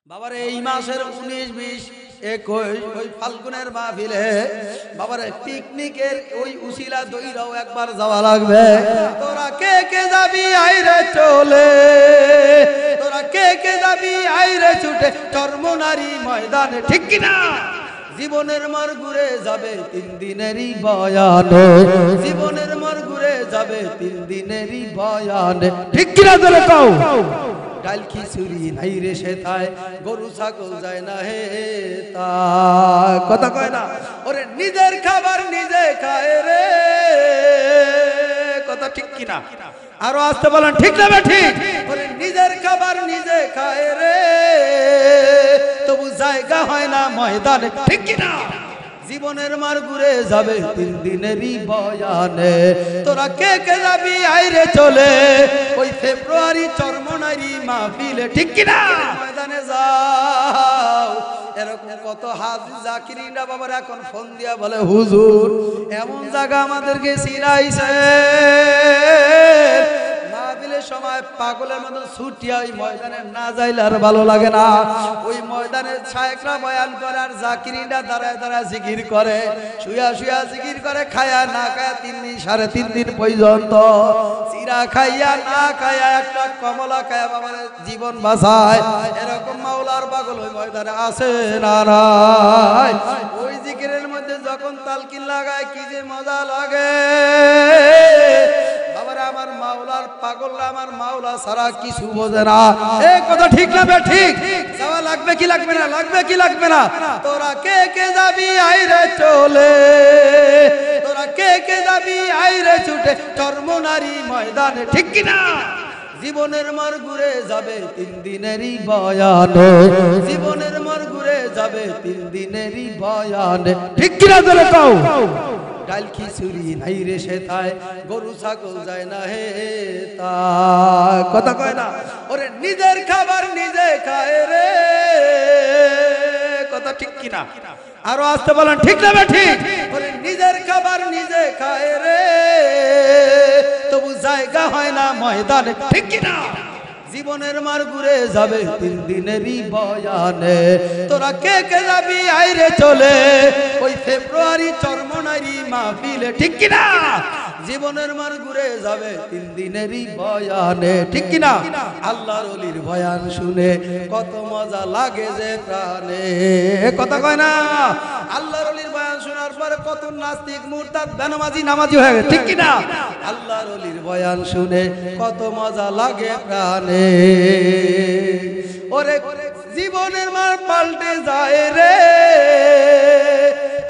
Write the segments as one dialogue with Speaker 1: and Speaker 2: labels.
Speaker 1: বাবার এই মাসের 19, 20, 21 ওই ফাল্গুনের মাহফিলে বাবার পিকনিকের ওই উসিলা দইরাও একবার যাওয়া লাগবে। তোরা কে কে যাবি আইরে চলে, তোরা কে কে যাবি আইরে ছুটে চর্মনারী ময়দানে, ঠিক কিনা? জীবনের মর ঘুরে যাবে 3 দিনেরই বয়ানে, জীবনের মর ঘুরে যাবে 3 দিনেরই বয়ানে, ঠিক কিনা? তোরা কও ডাল খিচুড়ি নাই রে সেথায়, গরু ছাগল যায় না হে তা, কথা কয় না? ওরে নিজের খাবার নিজে খায় রে, কথা ঠিক কিনা? আরো আসতে বলেন ঠিক না ঠিক? ওরে নিজের খাবার নিজে খায় রে, তবু জায়গা হয় না ময়দানে, ঠিক কিনা? জীবনের মার ঘুরে যাবে 3 দিনেরই বয়ানে, তোরা কে কে যাবি আইরে চলে ওই ফেব্রুয়ারি চর্মনারী মাহফিলে, ঠিক কিনা? ময়দানে যাও। এরকম কত হাজি জাকিরিনা বাবার এখন ফোন দিয়া বলে, হুজুর এমন জায়গা আমাদেরকে চিনাইছে, মাহফিলের সময় পাগলের মতো ছুটিয়া ওই ময়দানে না যাইলে আর ভালো লাগে না। ওই ময়দানে শায়েখরা বয়ান করে আর জাকিরিনা দাঁড়ায় দাঁড়ায় জিকির করে, শুয়া শুয়া জিকির করে, খায়া না খায়া 3 দিন 3.5 দিন পর্যন্ত, চিরা খাইয়া না খাইয়া একটা কমলা খায়া বাবার জীবন বাঁচায়। এরকম মাওলার পাগল ওই ময়দানে আছে না নাই? ওই জিকিরের মধ্যে যখন তালকিন লাগায় কি যে মজা লাগে বাবারা। আমার মাওলার পাগলরা আমার মাওলা সারা কিছু বোঝে না, এই কথা ঠিক না? ঠিক যাওয়া লাগবে কি লাগবে না? লাগবে কি লাগবে না? তোরা কে কে যাবি আইরে চলে, তোরা কে কে যাবি আইরে ছুটে চর্মনারী ময়দানে, ঠিক কিনা? জীবনের মর ঘুরে যাবে 3 দিনেরই বয়ানে, জীবনের মর ঘুরে যাবে 3 দিনেরই বয়ানে, ঠিক কিনা? তোরা কও ডাল খিচুড়ি নাই রে সেথায়, গরু ছাগল যায় না হে তা, কথা কয় না? ওরে নিজের খাবার নিজে খায় রে, কথা ঠিক কিনা? আরো আসতে বলেন ঠিক না ঠিক? ওরে নিজের খাবার নিজে খায় রে, তবু জায়গা হয় না ময়দানে, ঠিক কিনা? জীবনের মার ঘুরে যাবে 3 দিনেরই বয়ানে, তোরা কে কে যাবি আইরে চলে ওই ফেব্রুয়ারি চর্মনারী মাহফিলে, ঠিক কিনা? জীবনের মার ঘুরে যাবে 3 দিনেরই বয়ানে, ঠিক কিনা? আল্লাহর ওলির বয়ান শুনে কত মজা লাগে যে প্রাণে, কথা কয় না? আল্লাহর ওলির বয়ান শোনার পরে কত নাস্তিক মুরতাদ বেনামাজি নামাজি হয়ে গেছে, ঠিক কিনা? আল্লাহর ওলির বয়ান শুনে কত মজা লাগে প্রাণে। ওরে জীবনের মার পাল্টে যায় রে,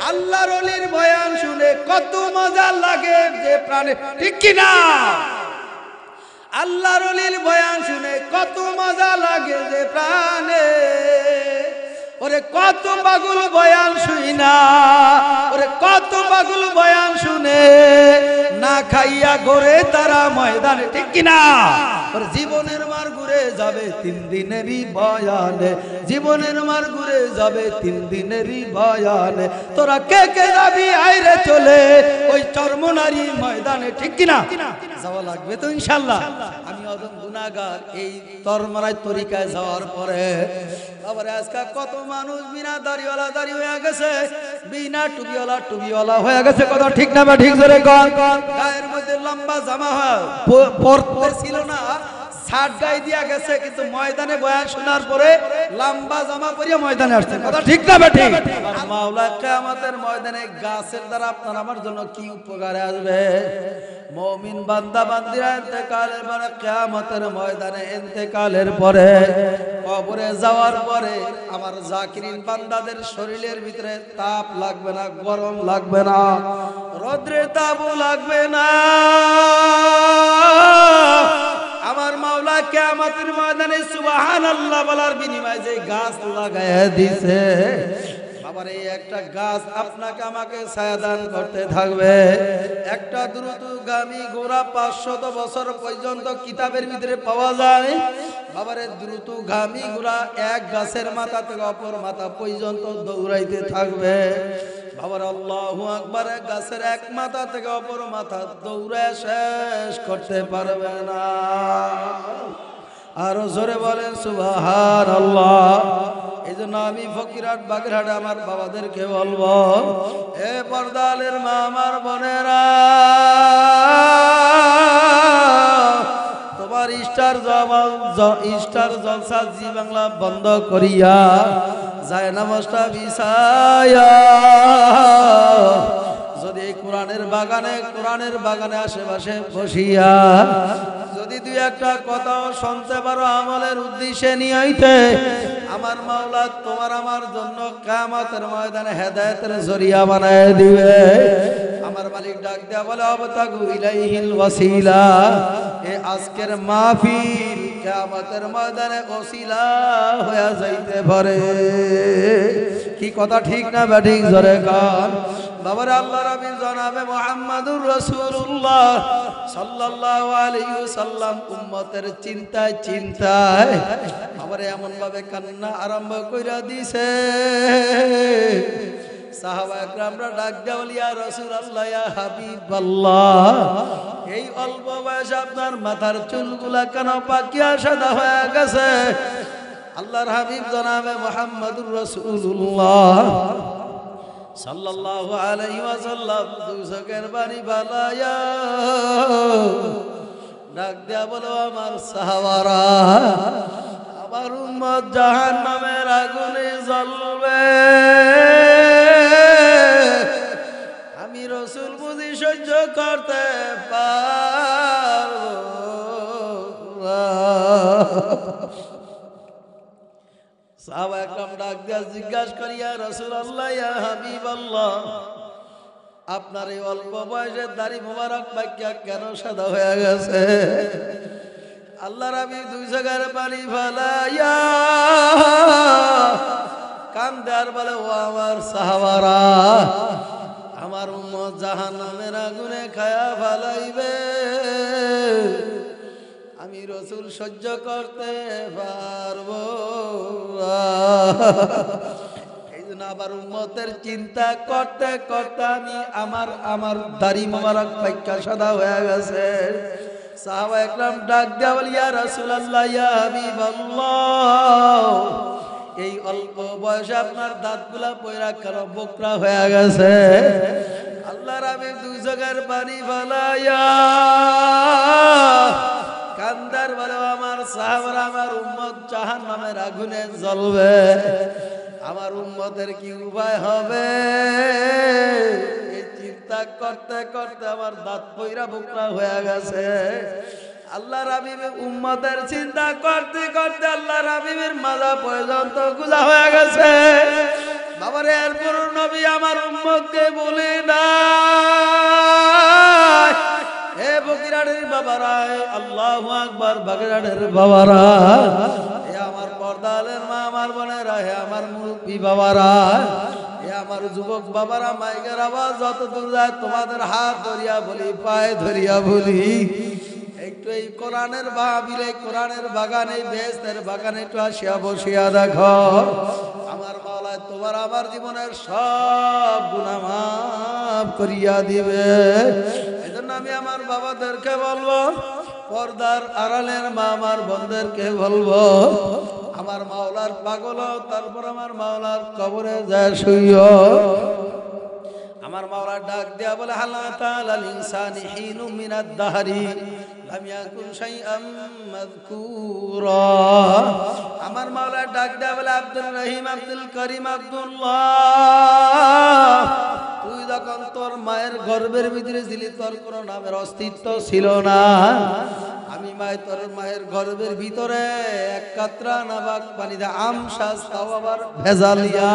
Speaker 1: আল্লাহর ওলির বয়ান শুনে কত মজা লাগে যে প্রাণে, ঠিক কিনা? আল্লাহর ওলির বয়ান শুনে কত মজা লাগে যে প্রাণে। ওরে কত পাগল বয়ান শুই না, ওরে কত পাগল বয়ান শুনে না খাইয়া ঘরে তারা ময়দানে, ঠিক কিনা? ওরে জীবনের মার ঘুরে যাবে 3 দিনেরই বয়ানে, জীবনের মার ঘুরে যাবে 3 দিনেরই বয়ানে, তোরা কে কে যাবি আইরে চলে ওই চর্মনারী ময়দানে, ঠিক কিনা? যাওয়া লাগবে তো ইনশাআল্লাহ। আমি অদম গুনাহগার এই তরমারাই তরিকায় যাওয়ার পরে আবার আজকে কত মানুষ বিনা দাড়িওয়ালা দাড়ি হয়ে গেছে, বিনা টুপিওয়ালা টুপিওয়ালা হয়ে গেছে, কথা ঠিক না? ঠিক জোরে কর। গায়ের মধ্যে লম্বা জামা পরতে ছিল না, শার্ট গায়ে দিয়া গেছে, কিন্তু ময়দানে বয়ান শোনার পরে লম্বা জামা পরিয়ে ময়দানে আসছে, কথা ঠিক না? ঠিক। মাওলা কিয়ামতের ময়দানে গাছের দ্বারা আপনার আমার জন্য কি উপকারে আসবে? মুমিন বান্দা বান্দিরা ইন্তেকালের পরে কিয়ামতের ময়দানে ইন্তেকালের পরে কবরে যাওয়ার পরে আমার জাকিরিন বান্দাদের শরীরের ভিতরে তাপ লাগবে না, গরম লাগবে না, রোদ্রের তাপও লাগবে না। আমার মাওলা কিয়ামতের ময়দানে সুবহানাল্লাহ বলার বিনিময়ে যে গাছ লাগায়া দিয়েছে, আবার এই একটা গাছ আপনাকে আমাকে ছায়া দান করতে থাকবে। একটা দ্রুতগামী ঘোড়া 500 বছর পর্যন্ত কিতাবের ভিতরে পাওয়া যায়। বাবারে দ্রুতগামী ঘোড়া এক গাছের মাথা থেকে অপর মাথা পর্যন্ত দৌড়াইতে থাকবে। বাবার আল্লাহু আকবার, গাছের এক মাথা থেকে অপর মাথা দৌড়ে শেষ করতে পারবে না। আরো জোরে বলেন সুবহানাল্লাহ। এই জন্য আমি ফকিরহাট বাগেরহাটে আমার বাবাদেরকে বলবো, এ পর্দালের মা আমার বোনেরা, তোমার স্টার জলসা জি বাংলা বন্ধ করিয়া যায় নামাজটা বিছায়া যদি এই কোরআনের বাগানে আশেপাশে বসিয়া যদি দুই একটা কথাও শুনতে পারো আমলের উদ্দেশ্যে নিয়ে আইতে, আমার মাওলা তোমার আমার জন্য কিয়ামতের ময়দানে হেদায়েতের জরিয়া বানায় দিবে। আমার মালিক ডাক দেয়া বলে, আবতাগু ইলাইহিল ওয়াসিলা। এই আজকের মাহফিল কিয়ামতের ময়দানে ওসিলা হয়ে যাইতে পারে। কি কথা ঠিক না ব্যাঠিক জোরে কান। বাবারে আল্লাহ রাব্বি জনাবে মুহাম্মাদুর রাসূলুল্লাহ সাল্লাল্লাহু আলাইহি ওয়াসাল্লাম উম্মতের চিন্তায় বাবারে এমন ভাবে কান্না আরম্ভ কইরা দিছে, সাহাবা একরামরা ডাক দেয়া বলি, ইয়া রাসূলুল্লাহ, ইয়া হাবিবাল্লাহ, এই অল্প বয়সে আপনার মাথার চুলগুলা কেন পাকিয়া সাদা হয়ে গেছে? আল্লাহর হাবিব জনাবে মুহাম্মাদুর রাসূলুল্লাহ সাল্লাল্লাহু আলাইহি ওয়াসাল্লাম দুই চোখের পানি বালায়া ডাক দেয়া বলো, আমার সাহাবারা, আমার উম্মত জাহান্নামের আগুনে জ্বলবে, আমি রাসূল বুঝি সহ্য করতে পারবো না। সাহাবা একরাম ডাক দিয়া জিজ্ঞাসা করিয়া, রাসূলুল্লাহ, ইয়া হাবিবাল্লাহ, আপনার এই অল্প বয়সের দাড়ি মোবারক পাকিয়া কেন সাদা হয়ে গেছে? আল্লাহর হাবিব দুই চোখের পানি ফেলাইয়া কান্দে আর বলে, ও আমার সাহাবারা, আমার উম্মত জাহান্নামের আগুনে খায়া ফেলাইবে, আমি রাসূল সহ্য করতে পারবো না। এই জন্য আবার উম্মতের চিন্তা করতে করতে আমি আমার দাড়ি মোবারক পাইকা সাদা হয়ে গেছে। সাহাবা একরাম ডাক দেয়া বলি, ইয়া রাসূলুল্লাহ, ইয়া হাবিবাল্লাহ, এই অল্প বয়সে আপনার দাঁতগুলা পয়রা কেন বোকরা হয়ে গেছে? আল্লাহর হাবিব দুই চোখের পানি ফেলাইয়া কান্দার বলে, আমার সাহাবারা, আমার উম্মত জাহান্নামের আগুনে জ্বলবে, আমার উম্মতের কি উপায় হবে? এই চিন্তা করতে করতে আমার দাঁত পয়রা বোকরা হয়ে গেছে। আল্লাহর হাবিবের উম্মতের চিন্তা করতে করতে আল্লাহর হাবিবের মাজা পর্যন্ত গুজা হয়ে গেছে। বাবারে, এরপর নবী আমার উম্মতকে বলে না, হে বকিরাটের বাবারা, আল্লাহু আকবার, বাগেরহাটের বাবারা, হে আমার পর্দালের মা আমার বোনেরা, হে আমার মুরব্বী বাবারা, হে আমার যুবক বাবারা, মাইকের আওয়াজ যত দূর যায় তোমাদের হাত ধরিয়া বলি, পায়ে ধরিয়া বলি, একটু এই কোরআনের বাবিলে, কোরআনের বাগানে, বেহেশতের বাগানে একটু আসিয়া বসিয়া দেখো, আমার মাওলা তোমার আমার জীবনের সব গুনাহ মাফ করিয়া দিবে। এজন্য আমি আমার বাবাদেরকে বলবো, পর্দার আড়ালের মা আমার বোনদেরকে বলবো, আমার মাওলার পাগল, তারপর আমার মাওলার কবরে যায় শুইও। আমার মাওলা ডাক দেয়া বলে, হালা তাআলাল ইনসানি হিনুম মিনাদ দাহরি লাম ইয়াকুন শাইআম মাযকুরা। আমার মাওলা ডাক দেয়া বলে, আব্দুল রহিম, আব্দুল করিম, আব্দুল্লাহ, তুই যখন তোর মায়ের গর্ভের ভিতরে ছিলি তোর কোনো নামের অস্তিত্ব ছিল না। আমি তোর মায়ের গর্ভের ভিতরে এক কাতরা নাবাক পানি দা আমশাস, তাও আবার ভেজালিয়া,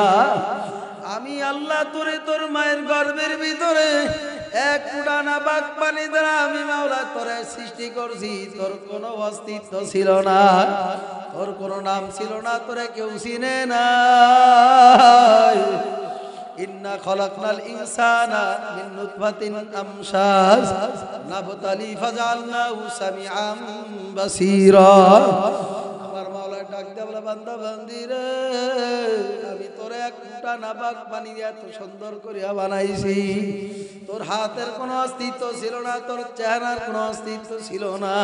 Speaker 1: আমি আল্লাহ তোরে তোর মায়ের গর্ভের ভিতরে এক ফুটা নাবাক পানি দ্বারা আমি মাওলা তোরে সৃষ্টি করছি। তোর কোনো অস্তিত্ব ছিল না, তোর কোনো নাম ছিল না, তোরে কেউ চিনে না। ইন্না খলাকনাল ইনসানা মিন নুতফাতিন আমশাজ নাবতালি ফাজআলনাহু সামিআম বাসীরা। আমার মাওলা ডাক দেয়া বলে, বান্দা বান্দি রে, আমি তোরে এক ফুটা নাবাক পানি দিয়ে এত সুন্দর করিয়া বানাইছি। তোর হাতের কোনো অস্তিত্ব ছিল না, তোর চেহারার কোনো অস্তিত্ব ছিল না,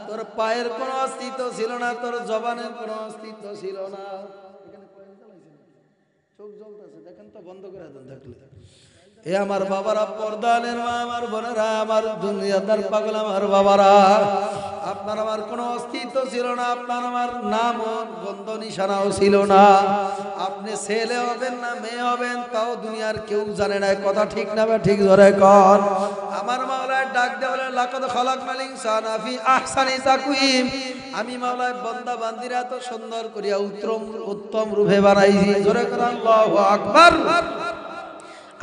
Speaker 1: তোর পায়ের কোনো অস্তিত্ব ছিল না, তোর জবানের কোনো অস্তিত্ব ছিল না। চোখ জ্বলতেছে, দেখেন তো, বন্ধ করে দেন দেখলে। এ আমার বাবারা, পর্দানের মা, আমার বোনেরা, আমার দুনিয়াদার পাগল আমার বাবারা, আপনার আমার কোনো অস্তিত্ব ছিল না, আপনার আমার নাম গন্ধ নিশানাও ছিল না। আপনি ছেলে হবেন না মেয়ে হবেন তাও দুনিয়ার কেউ জানে না। কথা ঠিক না বা ঠিক ধরে কর? আমার মাওলায় ডাক দেয়া বলে লাকাদ খালাকনাল ইনসানা ফি আহসানি তাকওয়িম। আমি মাওলায় বান্দা বান্দিরা এত সুন্দর করিয়া উত্তম রূপে বানাইছি। জোরে করে আল্লাহু আকবার।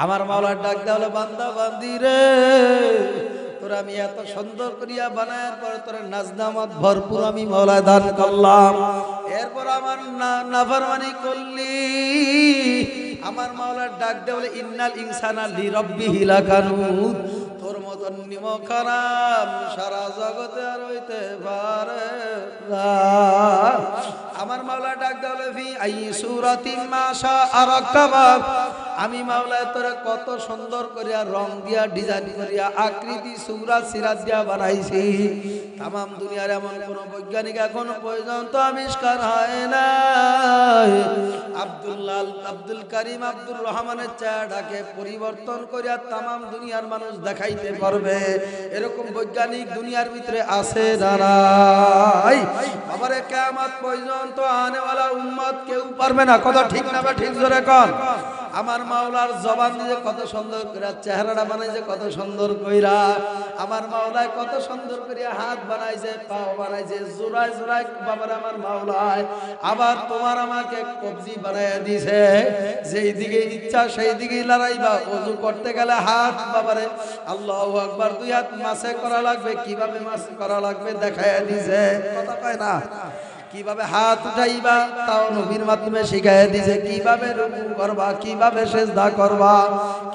Speaker 1: আমার মাওলার ডাক দেওয়া হলো বান্দা বান্দিরে, তোরা আমি এত সুন্দর করিয়া বানায়ার পরে তোরা নাজনামাত ভরপুর আমি মাওলায় দান করলাম। এরপর আমার নাফরমানি করলি। আমার মাওলার ডাক দেওয়া হলো ইন্নাল ইনসানা লিরাব্বিহি লাকানুত। তোর মতন নিমক খারাপ সারা জগতে আর হইতে পারে না। আমার মাওলা ডাক দেওয়া হলো ফি আই সূরাতিন মা শাআ রাকাবা। আমি মাওলায় তোরে কত সুন্দর করিয়া রং দিয়া ডিজাইন করিয়া আকৃতি সূরা সিরাত দিয়া বানাইছি। তামাম দুনিয়ার এমন কোন বৈজ্ঞানিক এখনো পর্যন্ত আবিষ্কার হয় না আব্দুল করিম আব্দুর রহমানের চেহারাকে পরিবর্তন করিয়া তামাম দুনিয়ার মানুষ দেখাইতে পারবে এরকম বৈজ্ঞানিক দুনিয়ার ভিতরে আছে না নাই? বাবারে, কিয়ামত পর্যন্ত আনেওয়ালা উম্মত কেউ পারবে না। কথা ঠিক না বা ঠিক জোরে কর? আমার মাওলার জবান দিয়ে কত সুন্দর কইরা চেহারাটা বানাইছে, কত সুন্দর কইরা। আমার মাওলায় কত সুন্দর করিয়া হাত বানাইছে, পাও বানাইছে, জোড়ায় জোড়ায় বাবার আমার মাওলায়। আবার তোমার আমাকে কবজি বানাইয়া দিছে, যেই দিকে ইচ্ছা সেই দিকেই লড়াইবা। ওযু করতে গেলে হাত বাবারে আল্লাহু আকবার 2 হাত মাসে করা লাগবে। কিভাবে মাসে করা লাগবে দেখাইয়া দিছে। কথা কয় না? কিভাবে হাত উঠাইবা তাও নবীর মাধ্যমে শিখাইয়া দিয়েছে। কিভাবে রুকু করবা, কিভাবে সিজদা করবা,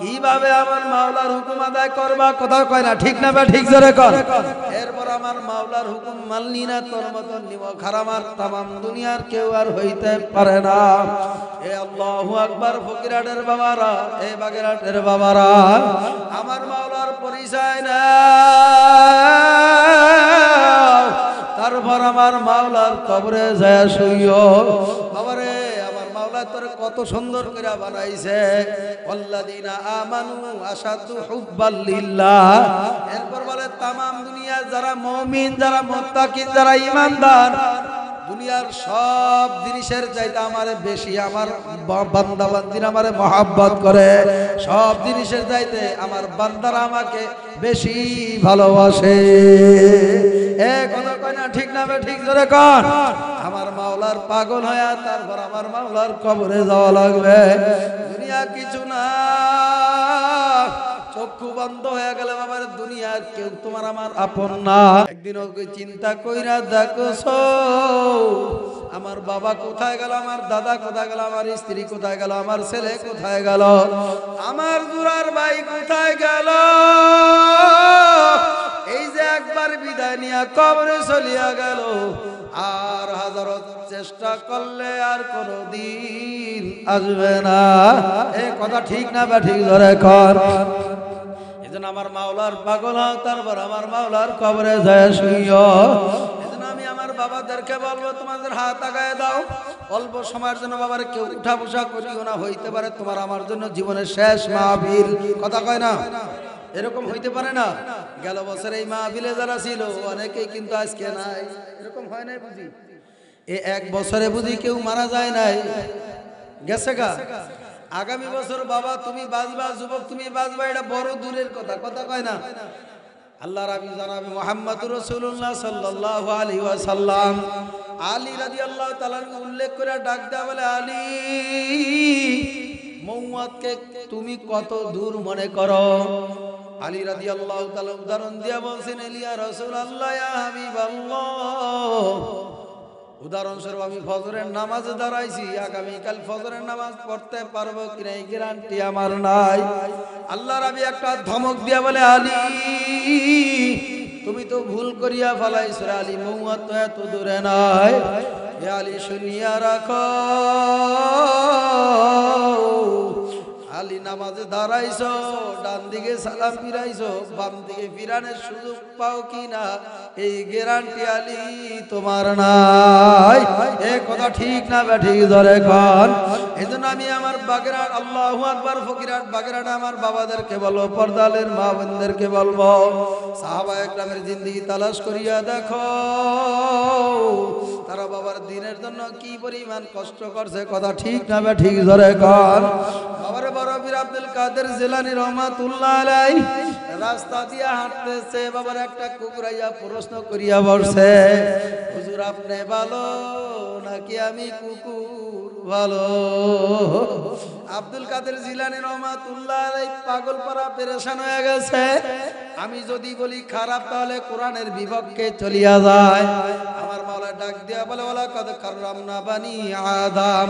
Speaker 1: কিভাবে আমার মাওলার হুকুম আদায় করবা। কথা কয় না? ঠিক না বা ঠিক জোরে কর? এরপর আমার মাওলার হুকুম মানলি না, তোর মতন নিমক হারাম আর তামাম দুনিয়ার কেউ আর হইতে পারে না। এ আল্লাহু আকবার। ফকিরহাটের বাবারা, এ বাগেরহাটের বাবারা, আমার মাওলার পরিচয় না। তারপর আমার মাওলার কবরে যায় শুইও। বাবারে, আমার মাওলা তোর কত সুন্দর করে বানাইছে। আল্লাযীনা আমানু আশাদু হুব্বাল লিল্লাহ। এরপর বলে তামাম দুনিয়া যারা মুমিন, যারা মুত্তাকিন, যারা ঈমানদার, দুনিয়ার সব জিনিসের চাইতে আমারে বেশি আমার বান্দা বান্দিরা আমারে মহব্বত করে। সব জিনিসের চাইতে আমার বান্দারা আমাকে বেশি ভালোবাসে। এ কথা কয় না? ঠিক না? ঠিক জোরে কর। আমার মাওলার পাগল হয়ে তারপর আমার মাওলার কবরে যাওয়া লাগবে। দুনিয়া কিছু না। চক্ষু বন্ধ হয়ে গেলে বাবার দুনিয়ার কেউ তোমার আমার আপন না। একদিন ওকে চিন্তা কইরা দেখছো আমার বাবা কোথায় গেল, আমার দাদা কোথায় গেল, আমার স্ত্রী কোথায় গেল, আমার ছেলে কোথায় গেল, আমার দুরার ভাই কোথায় গেল। এই যে একবার বিদায় নিয়ে কবরে চলিয়া গেল, আর হাজারো চেষ্টা করলে আর কোনদিন আসবে না। এই কথা ঠিক না বা ঠিক ধরে কর? এজন্য আমার মাওলার পাগল হও, তারপর আমার মাওলার কবরে যায় শুইও। এজন্য আমি আমার বাবাদেরকে বলবো তোমাদের হাত আগায় দাও। অল্প সময়ের জন্য বাবার কেউ উঠা বসা করিও না। হইতে পারে তোমার আমার জন্য জীবনের শেষ মাহফিল। কথা কয় না? এরকম হইতে পারে না? গেল বছর এই মাহফিলে যারা ছিল অনেকেই কিন্তু আজকে নাই। এরকম হয় নাই বুঝি? এই 1 বছরে বুঝি কেউ মারা যায় নাই? গেছে গা। আগামী বছর বাবা তুমি বাঁচবা, যুবক তুমি বাঁচবা, এটা বড় দূরের কথা। কথা কয় না? আল্লাহর হাবিব জনাবে মুহাম্মদুর রাসূলুল্লাহ সাল্লাল্লাহু আলাইহি ওয়াসাল্লাম আলী রাদিয়াল্লাহু তাআলা উল্লেখ করে ডাক দেয়া বলে, আলী মৌয়াতকে তুমি কত দূর মনে করো? আলী রাদিয়াল্লাহু তাআলা উদাহরণ দিয়া বলছেন, ইয়া রাসূলুল্লাহ, ইয়া হাবিবাল্লাহ, উদাহরণস্বরূপ আমি ফজরের নামাজে দাঁড়াইছি, আগামীকাল ফজরের নামাজ পড়তে পারবো কিনা এই গ্যারান্টি আমার নাই। আল্লাহর নবী একটা ধমক দিয়া বলে, আলী তুমি তো ভুল করিয়া ফেলাইছো। আলী মৌয়াত তো এত দূরে নাই। হে আলী শুনিয়া রাখো, আলী নামাজে দাঁড়াইছো, ডান দিকে সালাম ফিরাইছো, বাম দিকে ফিরানোর সুযোগ পাও কিনা এই গ্যারান্টি আলী তোমার নাই। এ কথা ঠিক না ঠিক ধরে কন। এজন্য আমি আমার বাগেরহাট, আল্লাহু আকবার, ফকিরহাট বাগেরহাট আমার বাবাদেরকে বলবো, পর্দালের মা বোনদেরকে বলবো, সাহাবায়ে কেরামের জিন্দেগি তালাশ করিয়া দেখো, তারা বাবার দিনের জন্য কি পরিমাণ কষ্ট করছে। কথা ঠিক না ঠিক ধরে কন। বাবার বড় পীর আব্দুল কাদের জিলানী রহমাতুল্লাহ আলাইহি রাস্তা দিয়া হাঁটতেছে, বাবার একটা কুকুরাইয়া প্রশ্ন করিয়া বসে, হুজুর আপনি ভালো নাকি আমি কুকুর ভালো? আব্দুল কাদের জিলানী রহমাতুল্লাহ আলাইহি পাগলপাড়া পেরেশান হয়ে গেছে। আমি যদি বলি খারাপ তাহলে কোরআনের বিপক্ষে চলিয়া যায়। আমার মাওলা ডাক দিয়া বলে, ওয়ালা কাদ কাররামনা বানি আদম।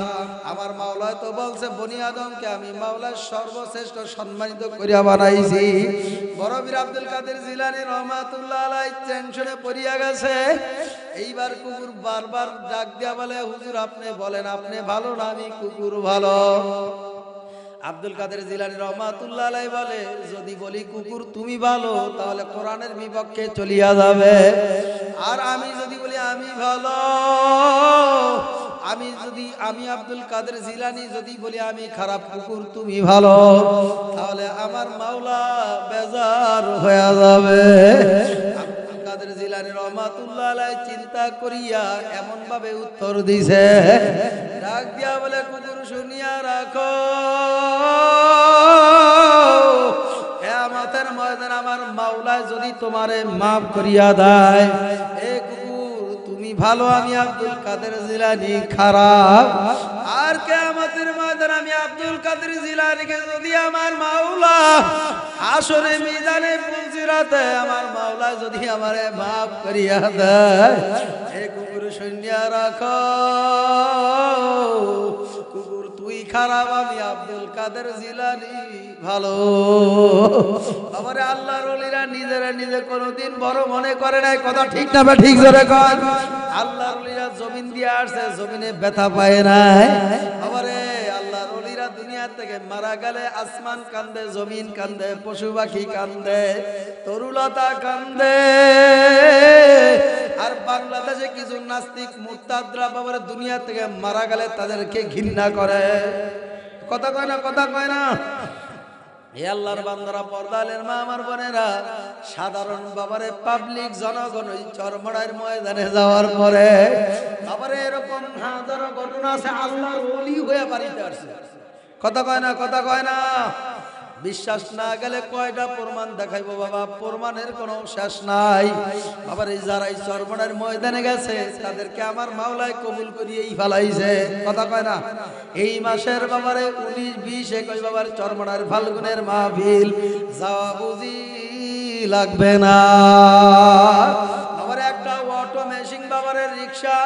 Speaker 1: আমার মাওলা তো বলছে বনি আদমকে আমি মাওলা সর্বশ্রেষ্ঠ সম্মানিত করিয়া বানাইছি। বড় পীর আব্দুল কাদের জিলানী রহমাতুল্লাহ আলাইহি টেনশনে পড়িয়া গেছে। এইবার কুকুর বারবার ডাক দিয়া বলে, হুজুর আপনি বলেন আপনি ভালো না আমি কুকুর ভালো? আব্দুল কাদের জিলানী রহমাতুল্লাহ আলাইহি বলে, যদি বলি কুকুর তুমি ভালো তাহলে কোরআনের বিপক্ষে চলিয়া যাবে, আর আমি যদি বলি আমি ভালো, আমি আব্দুল কাদের জিলানী যদি বলি আমি খারাপ, কুকুর তুমি ভালো, তাহলে আমার মাওলা বেজার হয়ে যাবে। আব্দুল কাদের জিলানী রহমাতুল্লাহ আলাইহি চিন্তা করিয়া এমন ভাবে উত্তর দিছে, ডাক দিয়া বলে, কুকুর শুনিয়া রাখো, কিয়ামতের ময়দানে আমার মাওলা যদি তোমারে মাফ করিয়া দেয়, এ কুকুর তুমি ভালো আমি আব্দুল কাদের জিলানী খারাপ। আর কিয়ামতের ময়দানে আমি আব্দুল কাদের জিলানীকে যদি আমার মাওলা হাসরে মিজানে পুলসিরাতে আমার মাওলা যদি আমারে মাফ করিয়া দেয়, এ কুকুর শুনিয়া রাখো, কুকুর তুই খারাপ আমি আব্দুল কাদের জিলানী ভালো। আমারে আল্লাহর ওলিরা নিজেরা নিজে কোনোদিন বড় মনে করে নাই। কথা ঠিক না বা ঠিক জোরে কর। আল্লাহর ওলিরা জমিন দিয়ে আসছে, জমিনে ব্যথা পায় নাই। আমারে আল্লাহর ওলিরা দুনিয়া থেকে মারা গেলে আসমান কান্দে, জমিন কান্দে, পশু পাখি কান্দে, তরুলতা কান্দে। আর বাংলাদেশে কিছু নাস্তিক মুরতাদরা বাবারে দুনিয়া থেকে মারা গেলে তাদেরকে ঘৃণা করে। কথা কয় না, কথা কয় না। হে আল্লাহর বান্দারা, পর্দালের মা আমার বোনেরা, সাধারণ বাবারে পাবলিক জনগণ ওই চরমড়ার ময়দানে যাওয়ার পরে বাবারে এরকম হাজারো ঘটনা আছে, আল্লাহর ওলি হয়ে বাড়িতে আসছে। কথা কয় না, কথা কয় না। বিশ্বাস না গেলে কয়টা প্রমাণ দেখাইবো বাবা, প্রমাণের কোনো শেষ নাই। বাবার এই যারা এই চরমড়ার ময়দানে গেছে তাদেরকে আমার মাওলায় কবুল করিয়েই ফেলাইছে। কথা কয় না। এই মাসের বাবারে 19, 20, 21 বাবার চরমড়ার ফাল্গুনের মাহফিল যাওয়া বুঝি লাগবে না। বাবার একটা অটো মেশিন বাবারে রিক্সা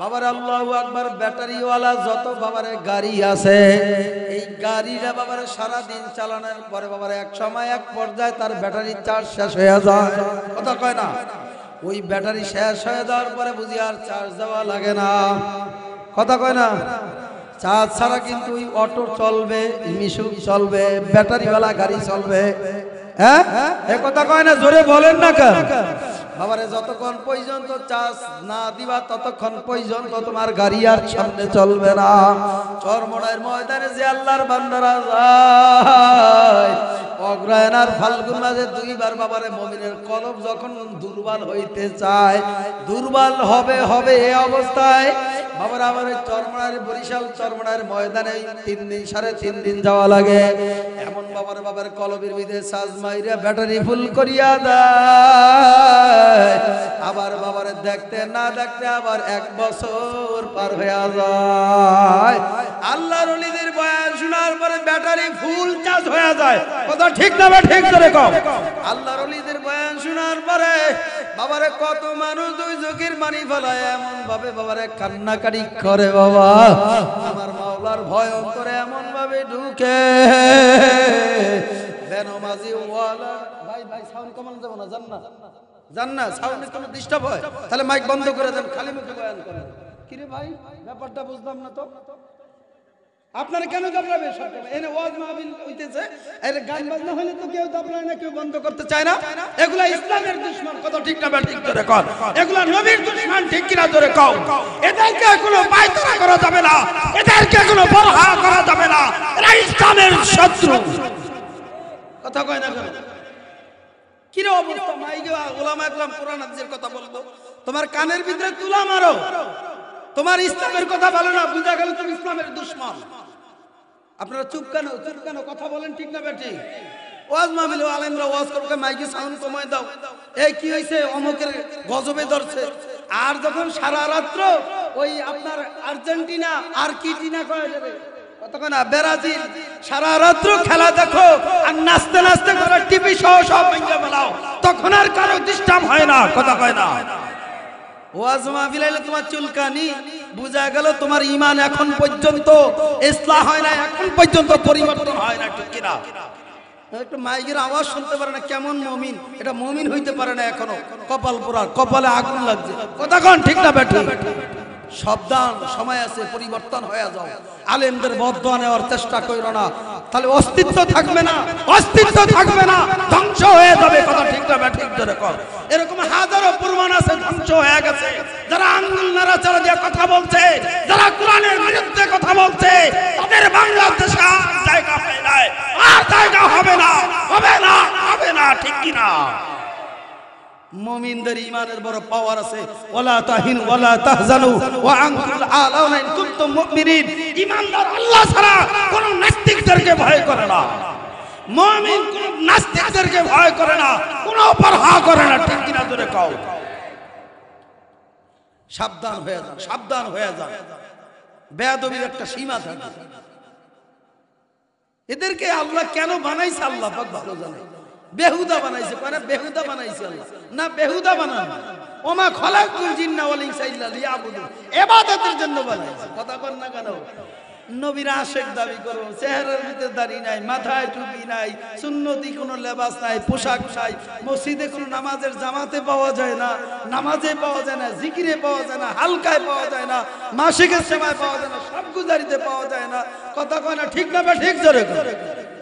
Speaker 1: বাবার আল্লাহু আকবার ব্যাটারিওয়ালা যত বাবারে গাড়ি আছে, এই গাড়িটা বাবারে সারা দিন চালানোর পরে বাবারে এক সময় এক পর্যায়ে তার ব্যাটারি চার্জ শেষ হয়ে যায়। কথা কয় না। ওই ব্যাটারি শেষ হয়ে যাওয়ার পরে বুঝি আর চার্জ দেওয়া লাগে না। কথা কয় না। চার্জ ছাড়া কিন্তু ওই অটো চলবে, মিশুক চলবে, ব্যাটারিওয়ালা গাড়ি চলবে। হ্যাঁ, এ কথা কয় না, জোরে বলেন না কেন? বাবারে যতক্ষণ পর্যন্ত চার্জ না দিবা ততক্ষণ পর্যন্ত তোমার গাড়ি আর সামনে চলবে না। চরমড়ার ময়দানে যে আল্লাহর বান্দারা যায়, অগ্রহায়ণ আর ফাল্গুন মাসে দুইবার বাবারে মুমিনের কলব যখন দুর্বল হইতে চায়, দুর্বল হবে হবে এই অবস্থায় বাবার আমার চরমড়ার বরিশাল চরমড়ার ময়দানে 3 দিন 3.5 দিন যাওয়া লাগে। এমন বাবার কলবের ভিতরে চার্জ মাইরা ব্যাটারি ফুল করিয়া দেয়। আবার বাবারে দেখতে না দেখতে আবার 1 বছর পার হয়ে যায়। আল্লাহর ওলিদের বয়ান শোনার পরে ব্যাটারি ফুল চার্জ হয়ে যায়। কথা ঠিক না বা ঠিক করে কও। আল্লাহর ওলিদের বয়ান শোনার পরে বাবারে কত মানুষ দুই চোখের পানি ফেলায়, এমন ভাবে বাবারে কান্নাকাটি করে। বাবা আমার মাওলার ভয় করে এমন ভাবে ঢুকে বেনমাজি ওয়ালা। ভাই ভাই সাউন্ড কমানো যাবে না, জান না সাউন্ডে কোনো ডিস্টার্ব হয় তাহলে মাইক বন্ধ করে দেন, খালি মুখে বয়ান করেন। কি রে ভাই, ব্যাপারটা বুঝলাম না তো। আপনারা কেন দাবড়াবে? সব এনে ওয়াজ মাহফিল হইতেছে, এর গান বাজনা হলে তো কেউ দাবড়ায় না, কেউ বন্ধ করতে চায় না। এগুলা ইসলামের দুশমন, কত ঠিক না ঠিক ধরে কর। এগুলা নবীর দুশমন, ঠিক কিনা ধরে কও। এদেরকে কোনো পায়তারা করা যাবে না, এদেরকে কোনো বরহা করা যাবে না, এরা ইসলামের শত্রু। কথা কয় না কেন? কি রে অবস্থা? মাইকে ওলামা একরাম কোরআন হাদিসের কথা বলবো, তোমার কানের ভিতরে তুলা মারো, তোমার ইসলামের কথা বলো না, বুঝা গেল তুমি ইসলামের দুশমন। আপনারা চুপ কেন? চুপ কেন? কথা বলেন ঠিক না বেটি? ওয়াজ মাহফিলে আলেমরা ওয়াজ করবে, মাইকে সাউন্ড কমায় দাও। এই কি হইছে? অমুকের গজবে ধরছে। আর যখন সারা রাত্র ওই আপনার আর্জেন্টিনা আর কিটিনা কয়ে যাবে, কতক্ষণ ব্রাজিল, সারা রাত্র খেলা দেখো আর নাচতে নাচতে করে টিভি সহ সব ভেঙে ফেলাও, তখন আর কারো ডিস্টার্ব হয় না। কথা কয় না? ওয়াজ মাহফিলে তোমার চুলকানি, বুঝা গেল তোমার ঈমান এখন পর্যন্ত ইসলাহ হয় না, এখন পর্যন্ত পরিবর্তন হয় না, ঠিক কিনা? একটু মাইকের আওয়াজ শুনতে পারে না, কেমন মুমিন? এটা মুমিন হইতে পারে না এখনো, কপাল পোড়া, কপালে আগুন লাগছে। কথা কন ঠিক না বেঠি? সাবধান, সময় আছে, পরিবর্তন হয়ে যাও। আলেমদের বদদোয়া নেওয়ার চেষ্টা করো না, তাহলে অস্তিত্ব থাকবে না, অস্তিত্ব থাকবে না, ধ্বংস হয়ে যাবে। কথা ঠিক না ঠিক ধরে কর। এরকম হাজারো প্রমাণ আছে ধ্বংস হয়ে গেছে। যারা আঙ্গুল নাড়াচাড়া দিয়ে কথা বলছে, যারা কোরআনের বিরুদ্ধে কথা বলছে, তাদের বাংলাদেশে আর জায়গা হয় না, আর জায়গা হবে না, হবে না, হবে না, ঠিক কিনা? মুমিনদের ঈমানের বড় পাওয়ার আছে। ওয়ালা তাহিনু ওয়ালা তাহজানু ওয়া আনতুল আলাউনা ইন কুনতুম মুমিনিন। ঈমানদার আল্লাহ ছাড়া কোন নাস্তিকদেরকে ভয় করে না। মুমিন কোন নাস্তিকদেরকে ভয় করে না, কোন পরোয়া করে না, ঠিক কিনা জোরে কও। সাবধান হয়ে যান, সাবধান হয়ে যান। বেয়াদবির একটা সীমা থাকে। এদেরকে আল্লাহ কেন বানাইছে আল্লাহ পাক ভালো জানে। বেহুদা বানাইছে, মানে বেহুদা বানাইছে আল্লাহ না, বেহুদা বানান। ওমা খলাকুল জিন্না ওয়াল ইনসা ইল্লা লিয়াবুদুন, ইবাদতের জন্য বানাইছে। কথা কন না কেন? নবীর আশিক দাবি করো, চেহারার ভিতরে দাড়ি নাই, মাথায় টুপি নাই, সুন্নতি কোনো লেবাস নাই, পোশাক নাই, মসজিদে কোনো নামাজের জামাতে পাওয়া যায় না, নামাজে পাওয়া যায় না, জিকিরে পাওয়া যায় না, হালকায় পাওয়া যায় না, মাসিকের সময় পাওয়া যায় না, সব গুজারিতে পাওয়া যায় না। কথা কয় না ঠিক না? ঠিক জোরে করে।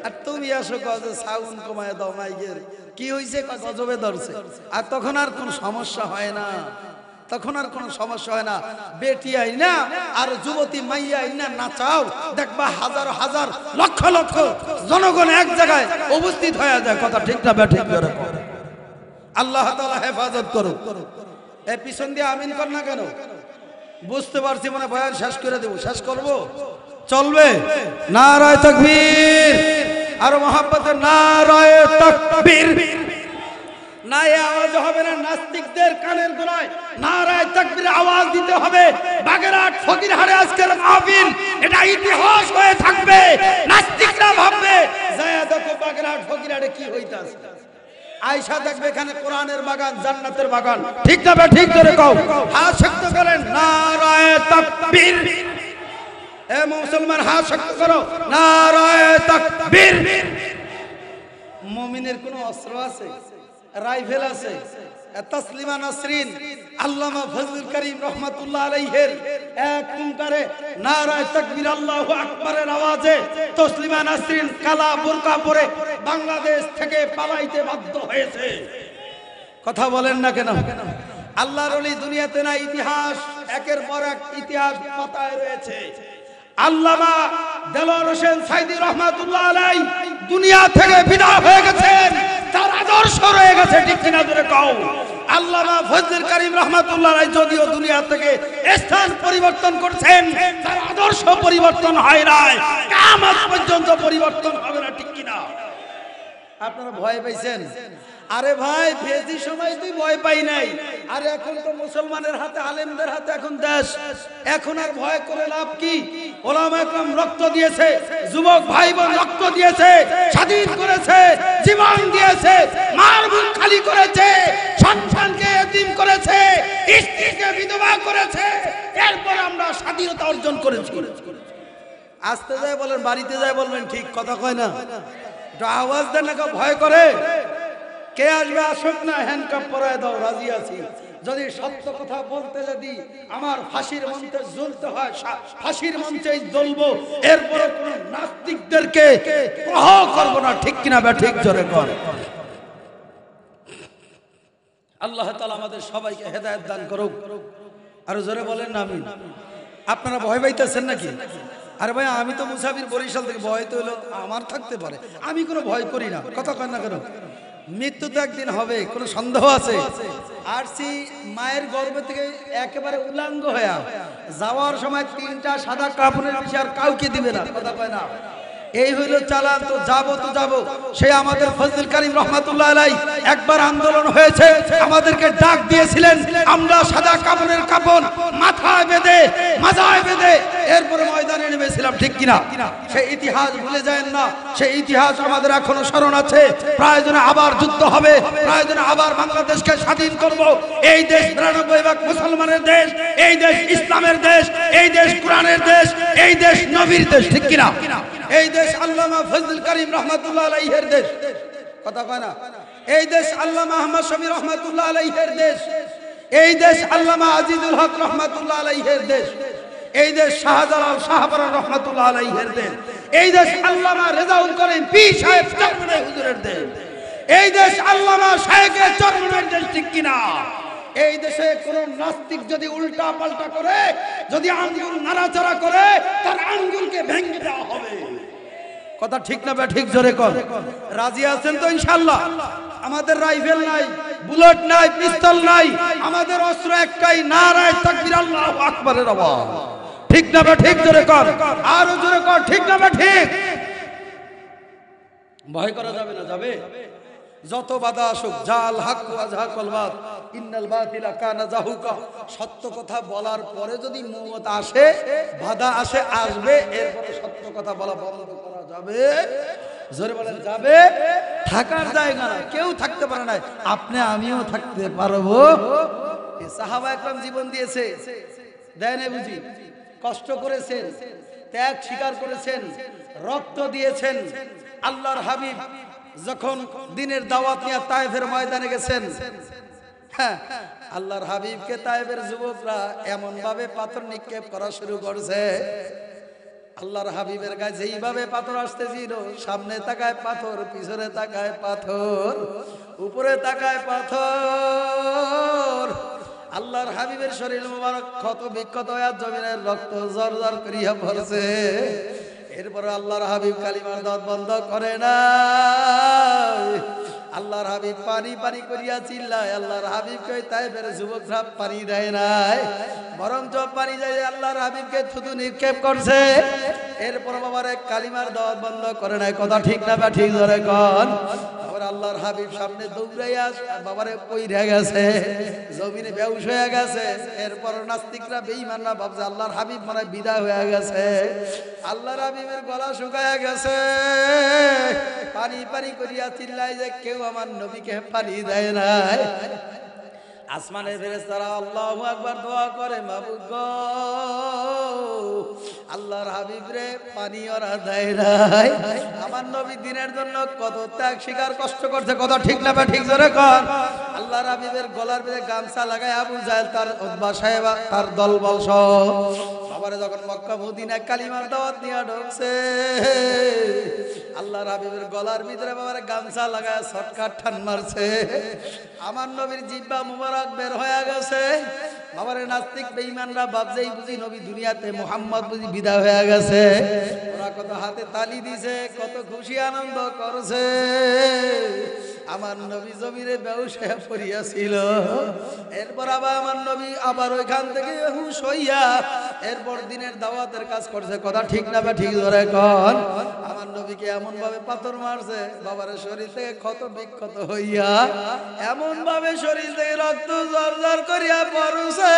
Speaker 1: আর তুমি আসো কাজে সাউন্ড কমায় দাও মাইকের, কি হইছে? গজবে ধরছে। আর তখন আর কোনো সমস্যা হয় না, তখন আর কোনো সমস্যা হয় না। বেটি আই না আর যুবতী মাইয়া আই না নাচাও, দেখবা হাজার হাজার লক্ষ লক্ষ জনগণ এক জায়গায় উপস্থিত হয়ে যায়। কথা ঠিক না ঠিক করে? আল্লাহ তাআলা হেফাজত করো। এই পিছন দিয়ে আমিন কর না কেন? বুঝতে পারছি, মানে বয়ান শেষ করে দেব। শেষ করব? চলবে? নারায়ে তাকবীর, আর মোহাব্বতের নারায়ে তাকবীর। না এই আওয়াজ হবে না, নাস্তিকদের কানের গোড়ায় নারায়ে তাকবীর আওয়াজ দিতে হবে। বাগেরহাট ফকিরহাটে আজকের মাহফিল এটা ইতিহাস হয়ে থাকবে। নাস্তিকরা ভাববে যায় দেখো বাগেরহাট ফকিরহাটে কি হইতাছে। আয়েশা দেখবে এখানে কোরআনের বাগান, জান্নাতের বাগান। ঠিক না ঠিক করে কও, হাত শক্ত করেন নারায়ে তাকবীর। এ মুসলমান হাত শক্ত করো, নারায়ে তাকবীর। মুমিনের কোন অস্ত্র আছে? রাইফেল আছে। তাসলিমা নাসরিন আল্লামা ফজলুল করিম রহমাতুল্লাহ আলাইহির এক হুঙ্কারে নারায়ে তাকবীর আল্লাহু আকবারের আওয়াজে তাসলিমা নাসরিন কালা বোরকা পরে বাংলাদেশ থেকে পালাইতে বাধ্য হয়েছে। কথা বলেন না কেন? আল্লাহর ওলি দুনিয়াতে না, ইতিহাস একের পর এক ইতিহাস পাতায় রয়েছে। আল্লামা দেলোয়ার হোসেন সাইদী রহমাতুল্লাহ আলাইহি দুনিয়া থেকে বিদায় হয়ে গেছেন, তার আদর্শ রয়ে গেছে। ঠিক কিনা জোরে কও। আল্লামা ফজলুল করিম রহমাতুল্লাহ আলাইহি যদিও দুনিয়া থেকে স্থান পরিবর্তন করেছেন, তার আদর্শ পরিবর্তন হয় নাই, কিয়ামত পর্যন্ত পরিবর্তন হবে না। ঠিক কিনা? আপনারা ভয় পাইছেন? আরে ভাই, ফেজি সময় তুই ভয় পাই নাই, আর এখন তো মুসলমানের হাতে, আলেমদের হাতে এখন দেশ। এখন আর ভয় করে লাভ কি? ওলামা একরাম রক্ত দিয়েছে, যুবক ভাই বোন রক্ত দিয়েছে, স্বাধীন করেছে, জীবন দিয়েছে, মার বুক খালি করেছে, সন্তানকে এতিম করেছে, স্ত্রীকে বিধবা করেছে। এরপর আমরা স্বাধীনতা অর্জন করেছি। আসতে যায় বলেন, বাড়িতে যায় বলবেন, ঠিক কথা কয় না? আওয়াজ দেন না, ভয় করে। কে আসবে আসুক না, হ্যান্ডকাপ পরায় দাও, রাজি আছি। যদি সত্য কথা বলতে যদি আমার ফাঁসির মঞ্চে জ্বলতে হয়, ফাঁসির মঞ্চেই জ্বলবো, এরপরে কোন নাস্তিকদেরকে প্রহার করবো না। ঠিক কিনা বে ঠিক? জোরে কর। আল্লাহ তাআলা আমাদের সবাইকে হেদায়েত দান করুক। আর জোরে বলেন না আমিন। আপনারা ভয় পাইতেছেন নাকি? আরে ভাই, আমি তো মুসাফির, বরিশাল থেকে। ভয় তো হলো আমার থাকতে পারে, আমি কোনো ভয় করি না। কথা কয় না কেন? মৃত্যু তো একদিন হবে, কোনো সন্দেহ আছে? আসছি মায়ের গর্ভ থেকে একেবারে উলাঙ্গ হয়ে যাওয়ার সময় 3টা সাদা কাপড়ের বেশি আর কাউকে দিবে না। কথা কয় না? এই হইল চালান। তো যাবো। সে আমাদের ফজলুল করিম রহমাতুল্লাহ আলাইহি একবার আন্দোলন হয়েছে, আমাদেরকে ডাক দিয়েছিলেন, আমরা সাদা কাপড়ের কাপড় মাথায় বেঁধে মাজায় বেঁধে এরপরে ময়দানে নেমেছিলাম। ঠিক কিনা? সেই ইতিহাস ভুলে যায় না। সেই ইতিহাস আমাদের এখনো স্মরণ আছে। প্রয়োজনে আবার যুদ্ধ হবে, প্রয়োজনে আবার বাংলাদেশকে স্বাধীন করব। এই দেশ 92% মুসলমানের দেশ, এই দেশ ইসলামের দেশ, এই দেশ কোরআনের দেশ, এই দেশ নবীর দেশ। ঠিক কিনা? এই দেশ আল্লামা ফজলুল করিম রহমাতুল্লাহ আলাইহির দেশ। কথা কয় না? এই দেশ আল্লামা আহমদ শফি রহমাতুল্লাহ আলাইহির দেশ। এই দেশ আল্লামা আজিজুল হক রহমাতুল্লাহ আলাইহির দেশ। এই দেশ শাহজালাল শাহপরান রহমাতুল্লাহ আলাইহির দেশ। এই দেশ আল্লামা রেজাউল করিম পীর সাহেব চরমনাই হুজুরের দেশ। এই দেশ আল্লামা শায়েখে চরমনাইয়ের দেশ। ঠিক কিনা? এই দেশে কোন নাস্তিক যদি উল্টা পাল্টা করে, যদি আঙ্গুল নাড়াচাড়া করে, তার আঙ্গুলকে ভেঙে দেওয়া হবে। কথা ঠিক না বে ঠিক? জোরে কর। রাজি আছেন তো ইনশাআল্লাহ? আমাদের রাইফেল নাই, বুলেট নাই, পিস্তল নাই, আমাদের অস্ত্র একটাই, নারায়ে তাকবীর, আল্লাহু আকবারের আওয়াজ। ঠিক না বে ঠিক? জোরে কর। আরো জোরে কর। ঠিক না বে ঠিক? ভয় করা যাবে না? যাবে। যত বাধা আসুক, জাল হক ওয়া যাহাকাল বাত ইন্নাল বাতিলা কানা যাহুকা। সত্য কথা বলার পরে যদি মুহূর্ত আসে, বাধা আসে, আসবে, এরপরে সত্য কথা বলা বন্ধ করা যাবে? জোরে বলেন যাবে। থাকার জায়গা না, কেউ থাকতে পারে না। আপনি আমিও থাকতে পারবো। সাহাবা একরাম জীবন দিয়েছে, দেয় না বুঝি? কষ্ট করেছেন, ত্যাগ স্বীকার করেছেন, রক্ত দিয়েছেন। আল্লাহর হাবিব যখন দিনের দাওয়াত নিয়ে তায়েফের ময়দানে গেছেন, হ্যাঁ, আল্লাহর হাবিবকে তায়েফের যুবকরা এমন ভাবে পাথর নিক্ষেপ করা শুরু করছে, আল্লাহর হাবিবের গায়ে যেইভাবে পাথর আসতেছিল, সামনে তাকায় পাথর, পিছনে তাকায় পাথর, উপরে তাকায় পাথর। আল্লাহর হাবিবের শরীর মুবারক ক্ষত বিক্ষত হয়ে জমিনের রক্ত জরজর করিয়া পড়ছে। এরপরে আল্লাহর হাবিব কালিমার দাওয়াত বন্ধ করে না। আল্লাহর হাবিব পানি পানি করিয়া চিল্লায়। আল্লাহর হাবিবকে তায়েফের যুবকরা পানি দেয় নাই, বরঞ্চ পানি যায় আল্লাহর হাবিবকে থুতু নিক্ষেপ করছে। এরপর বাবারে কালিমার দাওয়াত বন্ধ করে নাই। কথা ঠিক না বা ঠিক? ধরে কন। আবার আল্লাহর হাবিব সামনে দৌড়াইয়া বাবারে পইরা গেছে, জমিনে বেহুশ হয়ে গেছে। এরপর নাস্তিকরা বেঈমানরা ভাবছে আল্লাহর হাবিব মানে বিদায় হয়ে গেছে। আল্লাহর হাবিবের গলা শুকায়া গেছে, পানি পানি করিয়া চিল্লায় যে কেউ আমার নবীকে পানি দেয় নাই। আসমানের ফেরেশতারা আল্লাহু আকবার দোয়া করে, মাবুদ গো, আল্লাহর হাবিব রে পানি ওরা দেয় নাই। আমার নবী দিনের জন্য কত ত্যাগ স্বীকার কষ্ট করছে। কথা ঠিক না বা ঠিক? জোরে কর। আল্লাহর হাবিবের গলার ভিতরে গামছা লাগায় আবু জাহেল তার উতবা সাহেব তার দলবল সহ বাবারে যখন মক্কা মদিনা কালিমার দাওয়াত নিয়ে ঢুকছে, আল্লাহর হাবিবের গলার ভিতরে বাবারে গামছা লাগায় শর্টকাট টান মারছে। আমার নবীর জিহ্বা মুবারক বের হয়ে গেছে। বাবারে নাস্তিক বেঈমানরা ভাবছেই বুঝি নবী দুনিয়াতে, মুহাম্মদ বুঝি বিদায় হয়ে গেছে। ওরা কত হাতে তালি দিছে, কত খুশি আনন্দ করছে। আমার নবী জমিনে বেহুশ হয়ে পড়িয়াছিল। এরপর আবার আমার নবী আবার ওইখান থেকে হুঁশ হইয়া এরপর দিনের দাওয়াতের কাজ করছে। কথা ঠিক না বা ঠিক? ধরে কন। আমার নবীকে এমন ভাবে পাথর মারছে, বাবার শরীর থেকে ক্ষত বিক্ষত হইয়া এমন ভাবে শরীর থেকে রক্ত জর্জর করিয়া পড়ছে,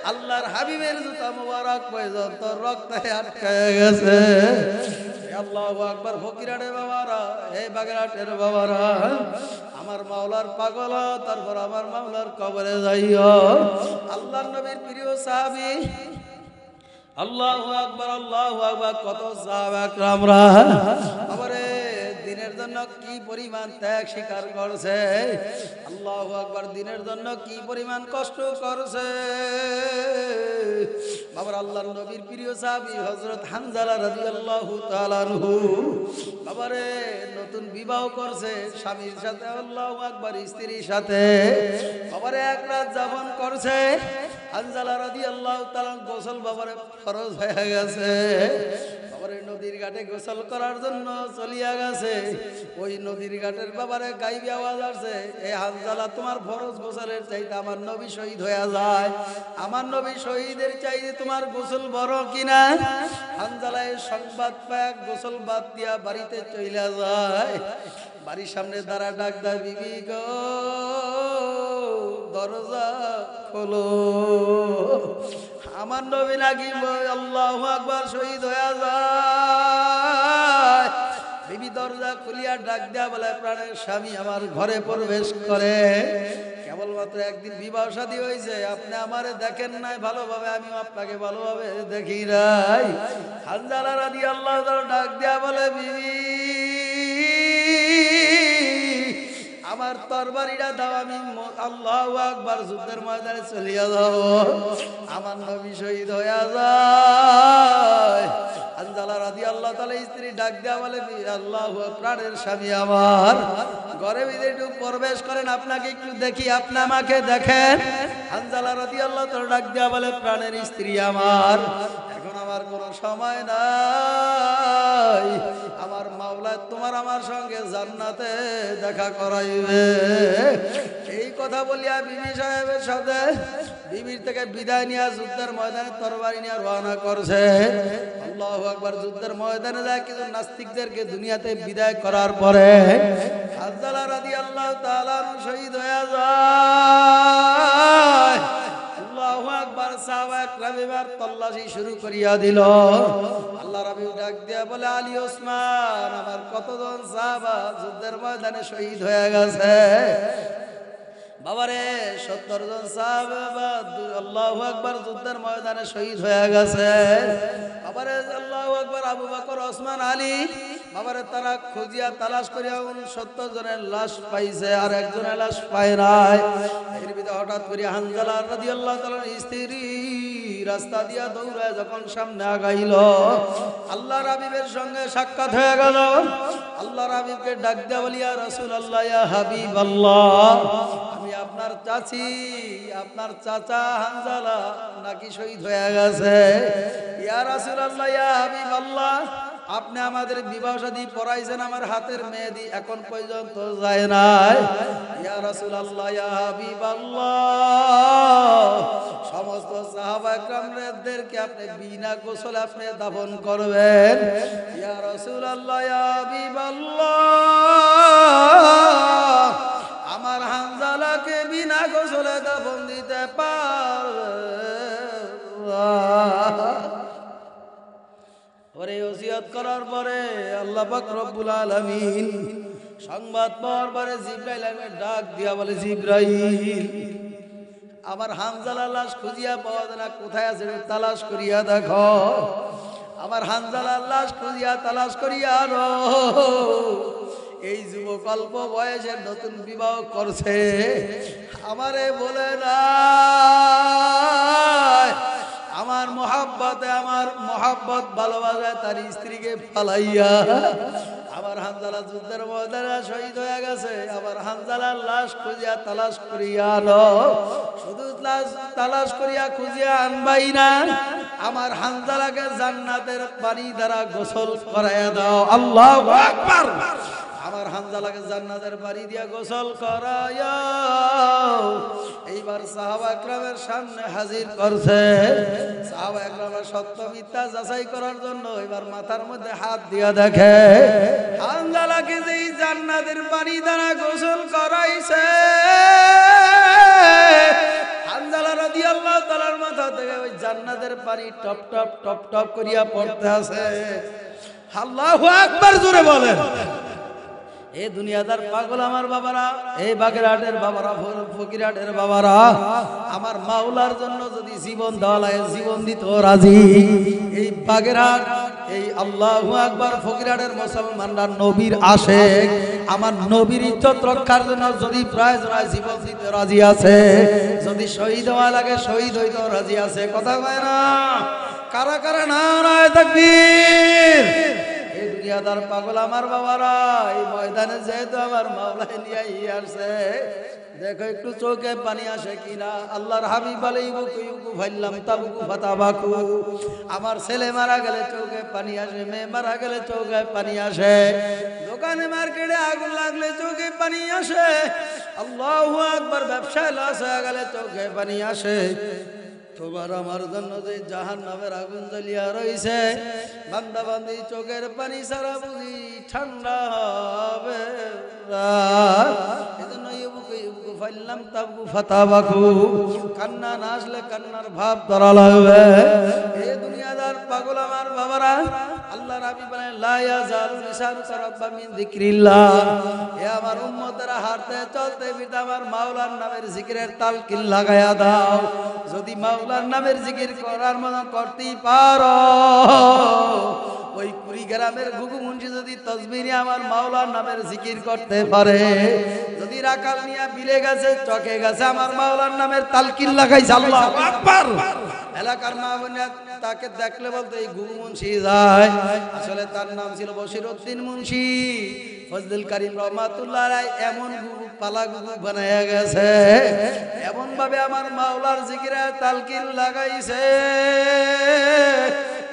Speaker 1: আল্লাহর হাবিবের জুতা মুবারক পর্যন্ত রক্তে আটকায় গেছে। আল্লাহু আকবার। ফকিরাটের বাবারা, এই বাগেরহাটের বাবারা, আমার মাওলার পাগল, তারপর আমার মাওলার কবরে যাইও। আল্লাহর নবীর প্রিয় সাহাবী, আল্লাহু আকবার, আল্লাহু আকবার। কত সাহাবা একরামরা বাবারে দিনের দিনের জন্য কি পরিমাণ ত্যাগ স্বীকার করছে, আল্লাহু আকবার, দিনের জন্য কি পরিমাণ কষ্ট করছে। বাবার আল্লাহর নবীর প্রিয় সাহাবী হযরত হানজালা রাদিয়াল্লাহু তাআলা আনহু বাবারে নতুন বিবাহ করছে স্বামীর সাথে, আল্লাহু আকবার, স্ত্রীর সাথে বাবারে এক রাত যাপন করছে। হানজালা রাদিয়াল্লাহু তাআলা গোসল বাবারে ফরজ হয়ে গেছে, বাবারে নদীর ঘাটে গোসল করার জন্য চলিয়া গেছে। ওই নদীর ঘাটের বাবারে গাইবি আওয়াজ আসছে, এ হানজালা, তোমার ফরজ গোসলের চাইতে আমার নবী শহীদ হয়ে যায়, আমার নবী শহীদের চাইতে তোমার গোসল বড় কিনা। হানজালা এই সংবাদ পায় গোসল বাদ দিয়া বাড়িতে চলে যায়। বাড়ির সামনে দাঁড়া ডাক দেয়, বিবি গো দরজা খোলো, আমার নবী নাকি আল্লাহু আকবার শহীদ হয়ে যায়। বিবি দরজা খুলিয়া ডাক দেয়া বলে, প্রাণের স্বামী আমার ঘরে প্রবেশ করে। কেবলমাত্র একদিন বিবাহ শাদী হয়েছে, আপনি আমারে দেখেন নাই ভালোভাবে, আমিও আপনাকে ভালোভাবে দেখি নাই। হানজালা রাদিয়াল্লাহু তাআলা ডাক দেয়া বলে, বিবি আমার তরবারিটা দাও, আমি আল্লাহু আকবার যুদ্ধের ময়দানে চলিয়া যাও, আমার নবী শহীদ হইয়া যায়। হানজালা রাদিয়াল্লাহু তাআলা স্ত্রী ডাক দেয়া বলে, আল্লাহু প্রাণের স্বামী আমার ঘরে ভিতরে একটু প্রবেশ করেন, আপনাকে একটু দেখি, আপনি আমাকে দেখেন। হানজালা রাদিয়াল্লাহু তাআলা ডাক দেয়া বলে, প্রাণের স্ত্রী আমার এখন আমার কোনো সময় নাই, আমার মাওলা তোমার আমার সঙ্গে জান্নাতে দেখা করাইবে। এই কথা বলিয়া বিবি সাহেবের সাথে বিবির থেকে বিদায় নিয়ে যুদ্ধের ময়দানে তরবারি নিয়ে রওনা করছে। আল্লাহু আকবার, যুদ্ধের ময়দানে যায় কিছু নাস্তিকদেরকে দুনিয়াতে বিদায় করার পরে হানজালা রাদিয়াল্লাহু তাআলা শহীদ হয়ে যায়। আল্লাহু আকবার, সাহাবা একরাম এবার তল্লাশি শুরু করিয়া দিল। আল্লাহ রাবি ডাক দিয়া বলে, আলী ওসমান, আমার কতজন সাহাবা যুদ্ধের ময়দানে শহীদ হয়ে গেছে। বাবারে 70 জন সাহাবা আল্লাহু আকবার যুদ্ধের ময়দানে শহীদ হয়ে গেছে। বাবারে আল্লাহু আকবার, আবু বকর, ওসমান, আলী বাবারে তারা খুঁজিয়া তালাশ করিয়া 70 জনের লাশ পাইছে, আর একজনের লাশ পায় নাই। এর ভিতরে হঠাৎ করে হানজালা রাদিয়াল্লাহু তাআলার স্ত্রী রাস্তা দিয়া দৌড়ায় যখন সামনে আগাইল, আল্লাহর হাবিবের সঙ্গে সাক্ষাৎ হয়ে গেল। আল্লাহর হাবিবকে ডাক দেয়া বলিয়া, রাসূলুল্লাহ, ইয়া হাবিবাল্লাহ, আমি আপনার চাচি, আপনার চাচা হানজালা নাকি শহীদ হয়ে গেছে। ইয়া রাসূলুল্লাহ, ইয়া হাবিবাল্লাহ, আপনি আমাদের বিবাহ শাদী পড়াইছেন, আমার হাতের মেহেদি এখন পর্যন্ত যায় নাই। ইয়া রাসূলুল্লাহ, ইয়া হাবিবাল্লাহ, সমস্ত সাহাবা একরামদেরকে আপনি বিনা গোসলে আপনি দাফন করবেন। ইয়া রাসূলুল্লাহ, ইয়া হাবিবাল্লাহ, আমার হানজালাকে বিনা গোসলে দাফন দিতে পারবেন। ওরে ওসিয়ত করার পরে আল্লাহ পাক রব্বুল আলামিন সংবাদ পাওয়ার পরে জিবরাইল আমিন ডাক দিয়া বলে, জিবরাইল, আমার হানজালার লাশ খুঁজিয়া পাওয়া যায় না, কোথায় আছে তালাশ করিয়া দেখো, আমার হানজালার লাশ খুঁজিয়া তালাশ করিয়া আনো। এই যুবক অল্প বয়সে নতুন বিবাহ করছে, আমারে বলে না আমার মোহাব্বতে, আমার মোহাব্বত ভালোবাসায় তার স্ত্রীকে ফালাইয়া আমার হানজালা যুদ্ধের ময়দানে শহীদ হয়ে গেছে। আমার হানজালার লাশ খুঁজিয়া তালাশ করিয়া আনো, শুধু লাশ তালাশ করিয়া খুঁজিয়া আনবাই না, আমার হানজালাকে জান্নাতের পানি দ্বারা গোসল করাইয়া দাও। আল্লাহু আকবার, আমার হানজালাকে জান্নাতের পানি দিয়া গোসল করাইয়া এইবার সাহাবা একরামের সামনে হাজির করছে। সাহাবা একরামের সত্য মিথ্যা যাচাই করার জন্য এবার মাথার মধ্যে হাত দিয়া দেখে হানজালাকে যেই জান্নাতের পানি দ্বারা গোসল করাইছে, হানজালা রাদিয়াল্লাহু তাআলার মাথা থেকে ওই জান্নাতের পানি টপ টপ টপ টপ করিয়া পড়তে আছে। আল্লাহু আকবার, জোরে বলেন। এ দুনিয়াদার পাগল আমার বাবারা, এই বাগেরহাটের বাবারা, ফকিরহাটের বাবারা, আমার মাওলার জন্য যদি জীবন দেওয়া লাগে জীবন দিতে রাজি। এই বাগেরহাট এই আল্লাহু আকবার ফকিরহাটের মুসলমানরা নবীর আশিক, আমার নবীর ইজ্জত রক্ষার জন্য যদি প্রয়োজন হয় জীবন দিতে রাজি আছে, যদি শহীদ হওয়া লাগে শহীদ হইতে রাজি আছে। কথা কয় না? কারা কারা নারায়ে তাকবীর। এই দুনিয়াদার পাগল আমার বাবারা, এই ময়দানে যেহেতু আমার মাওলাই নিয়ে আসছে, দেখো একটু চোখে পানি আসে কিনা। আল্লাহর হাবিব বলে ইবুকু ইবুকু ফাইল্লাম তাবুকু ফাতাবাকু। আমার ছেলে মারা গেলে চোখে পানি আসে, মেয়ে মারা গেলে চোখে পানি আসে, দোকানে মার্কেটে আগুন লাগলে চোখে পানি আসে, আল্লাহু আকবার ব্যবসায় লস হয়ে গেলে চোখে পানি আসে। তোমার আমার জন্য যে জাহান্নামের আগুন জ্বলিয়া রইছে, বান্দা বান্দি চোখের পানি ছাড়া বুঝি ঠান্ডা হবে না। এজন্য ইবুকু ইবুকু ফাইল্লাম তাবু ফাতাবাকু, কান্না না আসলে কান্নার ভাব ধরা লাগবে। এই দুনিয়াদার পাগল আমার বাবারা, আল্লাহর হাবিব বলেন লা ইয়াজালু লিসানু রাব্বা মিন যিকরিল্লাহ। এ আমার উম্মতেরা হাঁটতে চলতে ফিরতে আমার মাওলার নামের জিকিরের তালকিন লাগায়া দাও। যদি মাওলার নামের জিকির করার মতো করতেই পারো, ওই কুড়িগ্রামের ঘুঘু মুন্সি যদি তসবিহ নিয়ে আমার মাওলার নামের জিকির করতে পারে, যদি রাকাল নিয়ে বিলে গেছে চকে গেছে আমার মাওলার নামের তালকিন লাগাইছে, আল্লাহু আকবার। এলাকার মা বোনেরা তাকে দেখলে বলতো এই ঘুঘু মুন্সি যায়, আসলে তার নাম ছিল বশিরউদ্দিন মুন্সি। ফজলুল করিম রহমাতুল্লাহ আলাইহি এমন ঘুঘু পালা ঘুঘু বানায়া গেছে, এমন ভাবে আমার মাওলার জিকিরের তালকিন লাগাইছে,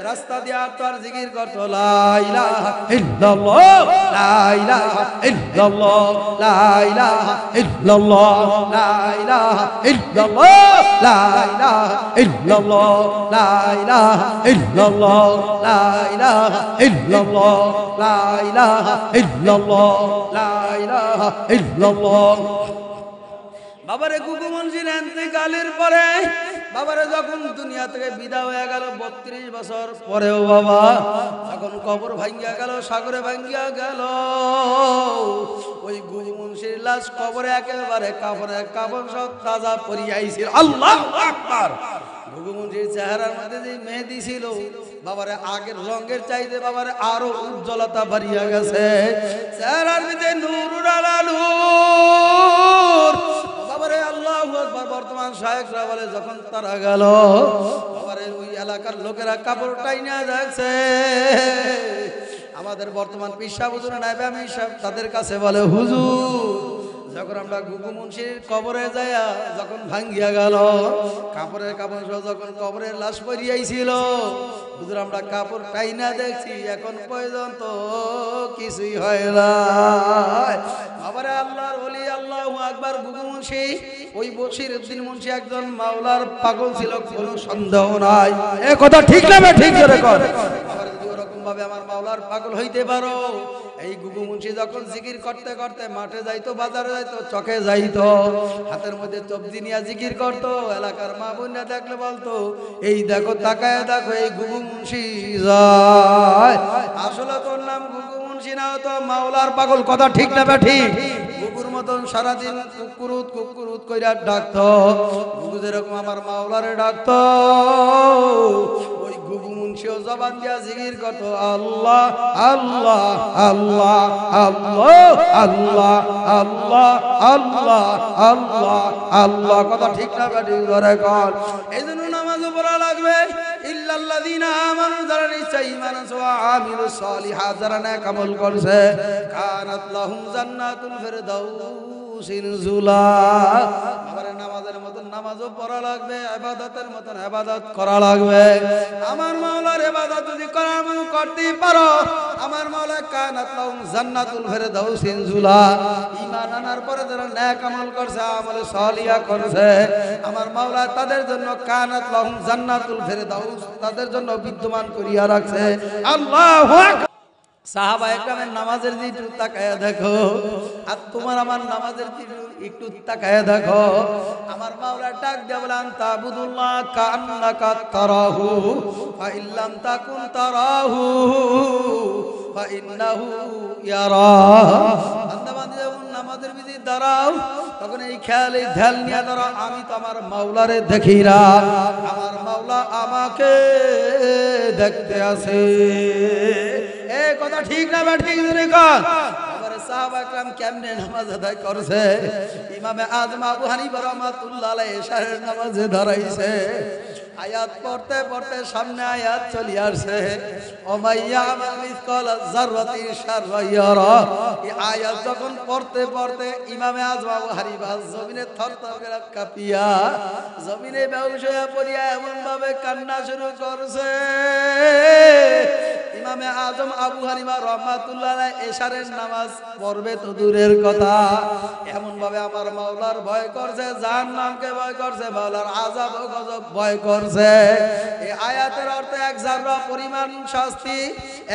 Speaker 1: রাস্তা দিয়ে আর জিকির করতো লা ইলাহা ইল্লাল্লাহ লা ইলাহা ইল্লাল্লাহ লা ইলাহা ইল্লাল্লাহ লা ইলাহা ইল্লাল্লাহ লা ইলাহা ইল্লাল্লাহ লা ইলাহা ইল্লাল্লাহ লা ইলাহা ইল্লাল্লাহ লা ইলাহা ইল্লাল্লাহ লা ইলাহা ইল্লাল্লাহ। বাবারে ঘুঘু মুন্সির ইন্তেকালের পরে, বাবারে যখন দুনিয়া থেকে বিদায় হয়ে গেল 32 বছর পরেও, বাবা যখন কবর ভাঙ্গিয়া গেল, সাগরে ভাঙ্গিয়া গেল, ওই ঘুঘু মুন্সির লাশ কবরে একেবারে কাফনে কাফন সব তাজা পরিয়াইছিল। আল্লাহু আকবার। ঘুঘু মুন্সির চেহারার মধ্যে যে মেহেদি ছিল, বাবারে আগের রঙের চাইতে বাবারে আরো উজ্জ্বলতা বাড়িয়া গেছে, চেহারার মধ্যে নূরুল আলা নূর। বাবারে আল্লাহু আকবার। বর্তমান শায়েখরা বলে যখন তারা গেল, বাবারে ওই এলাকার লোকেরা কাপড় টাইনা যাচ্ছে। আমাদের বর্তমান পীর সাহেব হুজুর নায়েবে আমির সাহেব তাদের কাছে বলে, হুজুর যখন আমরা ঘুঘু মুন্সির কবরে যাইয়া যখন ভাঙ্গিয়া গেল, কাপড়ের কাপড় সহ যখন কবরের লাশ পরিয়াইছিল, হুজুর আমরা কাপড় টাইনা দেখছি, এখন পর্যন্ত কিছুই হয় না। আবার আল্লাহর ওলি আল্লাহু আকবার। ঘুঘু মুন্সি ওই বশিরউদ্দিন মুন্সি একজন মাওলার পাগল ছিল, কোনো সন্দেহ নাই। এ কথা ঠিক না? ঠিক করে কর। আবার যদি ওরকম ভাবে আমার মাওলার পাগল হইতে পারো, এই ঘুঘু মুন্সি যখন জিকির করতে করতে মাঠে যাইতো, বাজারে যাইতো, চকে যাইতো, হাতের মধ্যে চবজি নিয়ে জিকির করতো, এলাকার মা বোনরা দেখলে বলতো এই দেখো তাকায় দেখো এই ঘুঘু মুন্সি যায়। আসলে তোর নাম ঘুঘু মুন্সি না, তো মাওলার পাগল। কথা ঠিক না? ঠিক। ঘুঘুর মতন সারাদিন কুকুরুত কুকুরুত কইরা ডাকতো, ঘুঘু যেরকম আমার মাওলারে ডাকতো, ওই ঘুঘু মুন্সিও জবান দিয়া জিকির করতো আল্লাহ আল্লাহ আল্লাহ আল্লাহ আল্লাহ আল্লাহ আল্লাহ আল্লাহ আল্লাহ। কথা ঠিক না? ঠিক করে কর। এই জন্য নামাজও পড়া লাগবে। ইল্লাল্লাযীনা আমানু, যারা নিশ্চয় ঈমান আনছে, ওয়া আমিলুস সালিহাত, যারা নেক আমল করছে, কানাত লাহুম জান্নাতুল ফিরদাউসিন নুজুলা। আবার নামাজের মতন নামাজও পড়া লাগবে, ইবাদতের মতন ইবাদত করা লাগবে। আমার মাওলার ইবাদত যদি করার মতো করতে পারো, আমার মাওলা কানাত লাহুম জান্নাতুল ফিরদাউসিন নুজুলা। ঈমান আনার পরে যারা নেক আমল করছে, আমলে সালিহা করছে, আমার মাওলা তাদের জন্য কানাত লাহুম জান্নাতুল ফিরদাউস, তাদের জন্য বিদ্যমান করিয়া রাখছে। আল্লাহু আকবার। সাহাবা একরামের নামাজের দিকে একটু তাকায়া দেখো, আর তোমার আমার নামাজের দিকে একটু তাকায়া দেখো। আমার মাওলা ডাক দিয়ে বলে আনতা আবুদুল্লাহ কান্নাকা তারাহু ফা ইল্লাম তাকুন তারাহু ফা ইন্নাহু ইয়ারা। বান্দা বান্দি যখন নামাজের বিধি দাঁড়াও, তখন এই খেয়াল এই ধ্যান নিয়ে ধরো আমি তো আমার মাওলারে দেখি না, আমার মাওলা আমাকে দেখতে আসে। এই কথা ঠিক না বা ঠিক জোরে কর। এবারে সাহাবা একরাম কেমনে নামাজ আদায় করছে? ইমামে আজম আবু হানিফা রাহমাতুল্লাহ আলাইহি এশারের নামাজে দাঁড়াইছে। আয়াত পড়তে পড়তে সামনে আয়াত চলে আসছে, ওমাইয়া আমাল মিসকাল যাররাতি শাররান ইয়ারা। এই আয়াত যখন পড়তে পড়তে ইমামে আজম আবু হানিফা জমিনে থরথর করে কাঁপিয়া জমিনে বেহুশ হয়ে পড়িয়া এমন ভাবে কান্না শুরু করছে। ইমামে আজম আবু হানিফা রাহমাতুল্লাহ আলাইহি এশারের নামাজ পড়বে তো দূরের কথা, এমন ভাবে আমার মাওলার ভয় করছে, জাহান্নামকে ভয় করছে, মাওলার আযাব ও গজব ভয় করছে। এই আয়াতের অর্থ এক যারা পরিমাণ শাস্তি,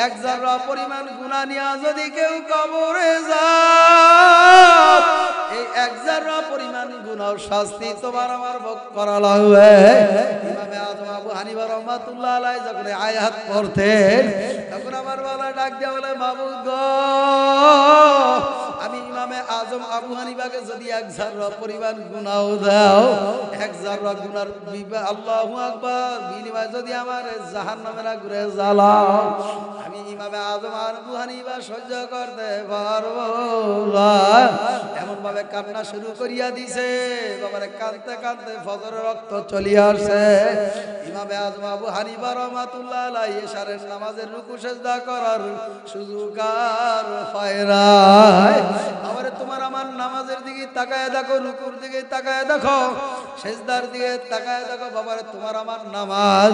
Speaker 1: এক যারা পরিমাণ গুনাহ নিয়ে যদি কেউ কবরে যায়, এই এক যারা পরিমাণ গুনাহ শাস্তি তোমার আমার ভোগ করা লাগবে। ইমামে আজম আবু হানিফা রাহমাতুল্লাহ আলাইহি যখন আয়াত পড়তেন তখন আমার বাবা ডাক দিয়া বলে, মাবুদ গো, আমি ইমামে আজম আবু হানিফাকে যদি এক যারা পরিমাণ গুনাহ দাও, এক যারা গুনার আল্লাহু আকবার বিনিময়ে যদি আমার জাহান্নামের আগুনে জ্বালাও, আমি ইমামে আজম আবু হানিফা সহ্য করতে পারবো না। এমন ভাবে কান্না শুরু করিয়া দিছে, বাবারে কাঁদতে কাঁদতে ফজরের রক্ত চলিয়া আসছে। ইমামে আজম আবু হানিফা রাহমাতুল্লাহ আলাইহি এশারের নামাজের রুকু সিজদা করার সুযোগ আর পায় না। আমারে তোমার আমার নামাজের দিকে তাকায় দেখো, রুকুর দিকে তাকায় দেখো, সিজদার দিকে তাকায় দেখো, বাবারে তোমার আমার নামাজ,